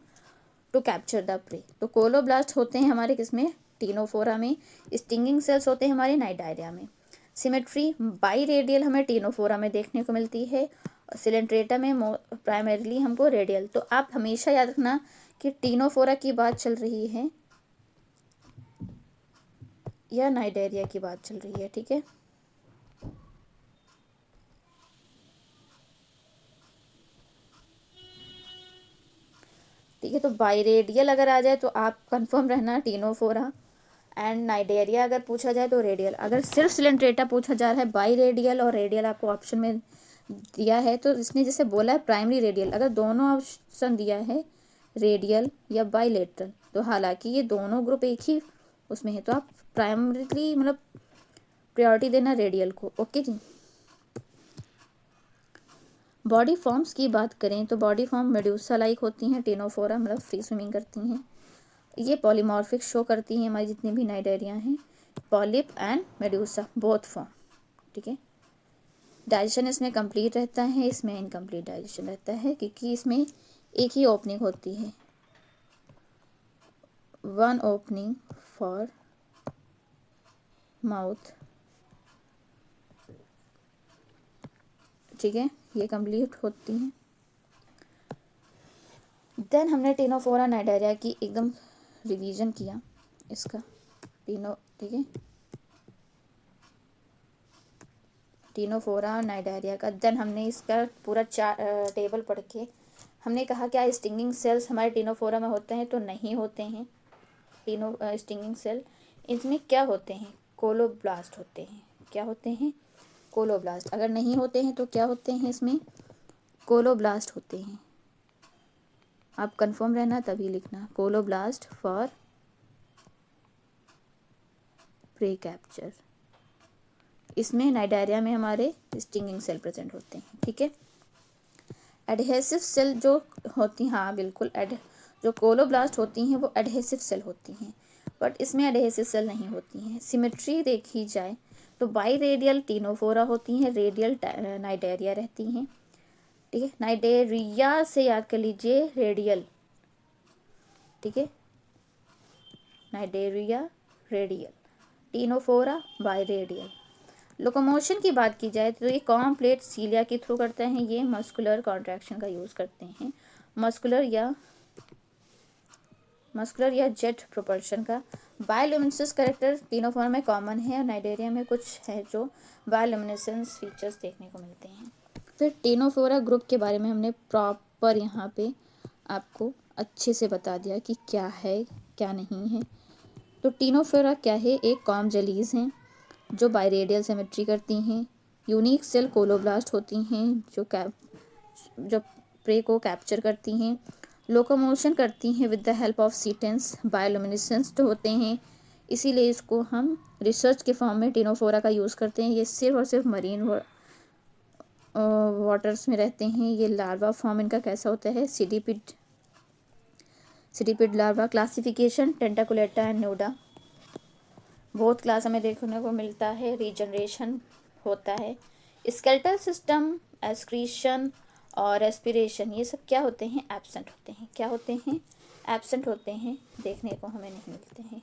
टू कैप्चर द प्रे। तो कोलोब्लास्ट होते हैं हमारे किसमें, टीनोफोरा में, स्टिंगिंग सेल्स होते हैं हमारे नाइडायरिया में। सिमेट्री बाई रेडियल हमें टीनोफोरा में देखने को मिलती है, सिलेंट्रेटा में प्राइमरीली हमको रेडियल। तो आप हमेशा याद रखना कि टीनोफोरा की बात चल रही है या नाइडेरिया की बात चल रही है, ठीक है। ठीक है, तो बाईरेडियल अगर आ जाए तो आप कंफर्म रहना टीनोफोरा, एंड नाइडेरिया अगर पूछा जाए तो रेडियल। अगर सिर्फ सिलेंट्रेटा पूछा जा रहा है, बाईरेडियल और रेडियल आपको ऑप्शन में दिया है, तो इसने जैसे बोला है प्राइमरी रेडियल, अगर दोनों ऑप्शन दिया है रेडियल या बाईलेटरल, तो हालांकि ये दोनों ग्रुप एक ही उसमें है, तो आप प्राइमरीली मतलब प्रायोरिटी देना रेडियल को। ओके जी। बॉडी फॉर्म्स की बात करें तो बॉडी फॉर्म मेड्यूसा लाइक होती हैं, टेनोफोरा मतलब फ्री स्विमिंग करती हैं, ये पॉलीमॉर्फिक शो करती हैं हमारी जितनी भी नाइडेरिया हैं, polyp and medusa both form, ठीक है। डाइजेशन इसमें कंप्लीट रहता है, इसमें इनकम्प्लीट डाइजेशन रहता है, क्योंकि इसमें एक ही ओपनिंग होती है, वन ओपनिंग फॉर माउथ, ठीक है, ये कंप्लीट होती हैं। देन हमने टेनोफोरा नाइडेरिया की एकदम रिवीजन किया इसका, तीनों, ठीक है। टीनोफोरा और नाइडेरिया का। देन हमने इसका पूरा टेबल पढ़ के हमने कहा क्या स्टिंगिंग सेल्स हमारे टीनोफोरा में होते हैं, तो नहीं होते हैं स्टिंगिंग सेल। इसमें क्या होते हैं, कोलोब्लास्ट होते हैं। क्या होते हैं, कोलोब्लास्ट। अगर नहीं होते हैं तो क्या होते हैं, इसमें कोलोब्लास्ट होते हैं। आप कंफर्म रहना तभी लिखना, कोलोब्लास्ट फॉर प्रे कैप्चर। इसमें नाइडेरिया में हमारे स्टिंगिंग सेल प्रेजेंट होते हैं। ठीक है, एडहेसिव सेल जो होती हैं, हाँ बिल्कुल, जो कोलोब्लास्ट होती हैं वो एडहेसिव सेल होती हैं, बट इसमें एडहेसिव सेल नहीं होती हैं। सिमेट्री देखी जाए तो बाई रेडियल टीनोफोरा होती हैं, रेडियल नाइडेरिया रहती हैं। ठीक है, नाइडेरिया से याद कर लीजिए रेडियल। ठीक है, Cnidaria radial, Ctenophora by radial. Locomotion की बात की जाए तो ये कॉम प्लेट सीलिया के थ्रू करते हैं, ये मस्कुलर कॉन्ट्रैक्शन का यूज़ करते हैं, मस्कुलर या जेट प्रोपल्शन का। बायोल्यूमिनेसेंस कैरेक्टर टीनोफोरा में कॉमन है और नाइडेरिया में कुछ है जो बायोल्यूमिनेसेंस फीचर्स देखने को मिलते हैं। फिर टीनोफोरा ग्रुप के बारे में हमने प्रॉपर यहाँ पे आपको अच्छे से बता दिया कि क्या है क्या नहीं है। तो टीनोफोरा क्या है, एक कॉम जेलीज हैं जो बायरेडियल सिमेट्री करती हैं। यूनिक सेल कोलोब्लास्ट होती हैं जो प्रे को कैप्चर करती हैं। लोकोमोशन करती हैं with the help of ctenes. Bioluminescence होते हैं, इसीलिए इसको हम रिसर्च के फॉर्म में टीनोफोरा का यूज़ करते हैं। ये सिर्फ और सिर्फ मरीन वाटर्स में रहते हैं। ये लार्वा फॉर्म इनका कैसा होता है, सिटीपिड लार्वा। क्लासिफिकेशन टेंटाकुलेटा एंड न्यूडा, बहुत क्लास हमें देखने को मिलता है। रीजनरेशन होता है। स्केलेटल सिस्टम, एक्सक्रीशन और रेस्पिरेशन, ये सब क्या होते हैं, एब्सेंट होते हैं। क्या होते हैं, एब्सेंट होते हैं, देखने को हमें नहीं मिलते हैं।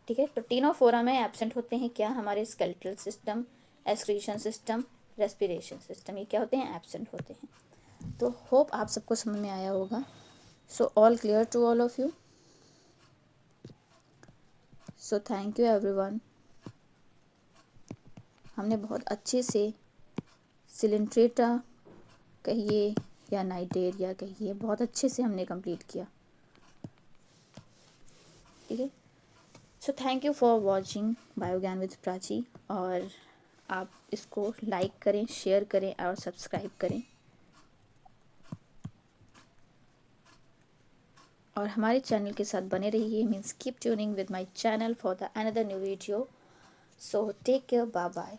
ठीक है, तो टीनोफोरा में एब्सेंट होते हैं क्या, हमारे skeletal system, excretion system, respiration system, ये क्या होते हैं, एब्सेंट होते हैं। तो होप आप सबको समझ में आया होगा। So all clear to all of you. So thank you everyone. हमने बहुत अच्छे से सिलेंट्रेटा कहिए या नाइडेरिया कहिए, बहुत अच्छे से हमने कंप्लीट किया। ठीक है, so thank you for watching Biogyan with Prachi. और आप इसको लाइक करें, शेयर करें और सब्सक्राइब करें। और हमारे चैनल के साथ बने रहिए, means keep tuning with my channel for the another new video. So take care, bye bye.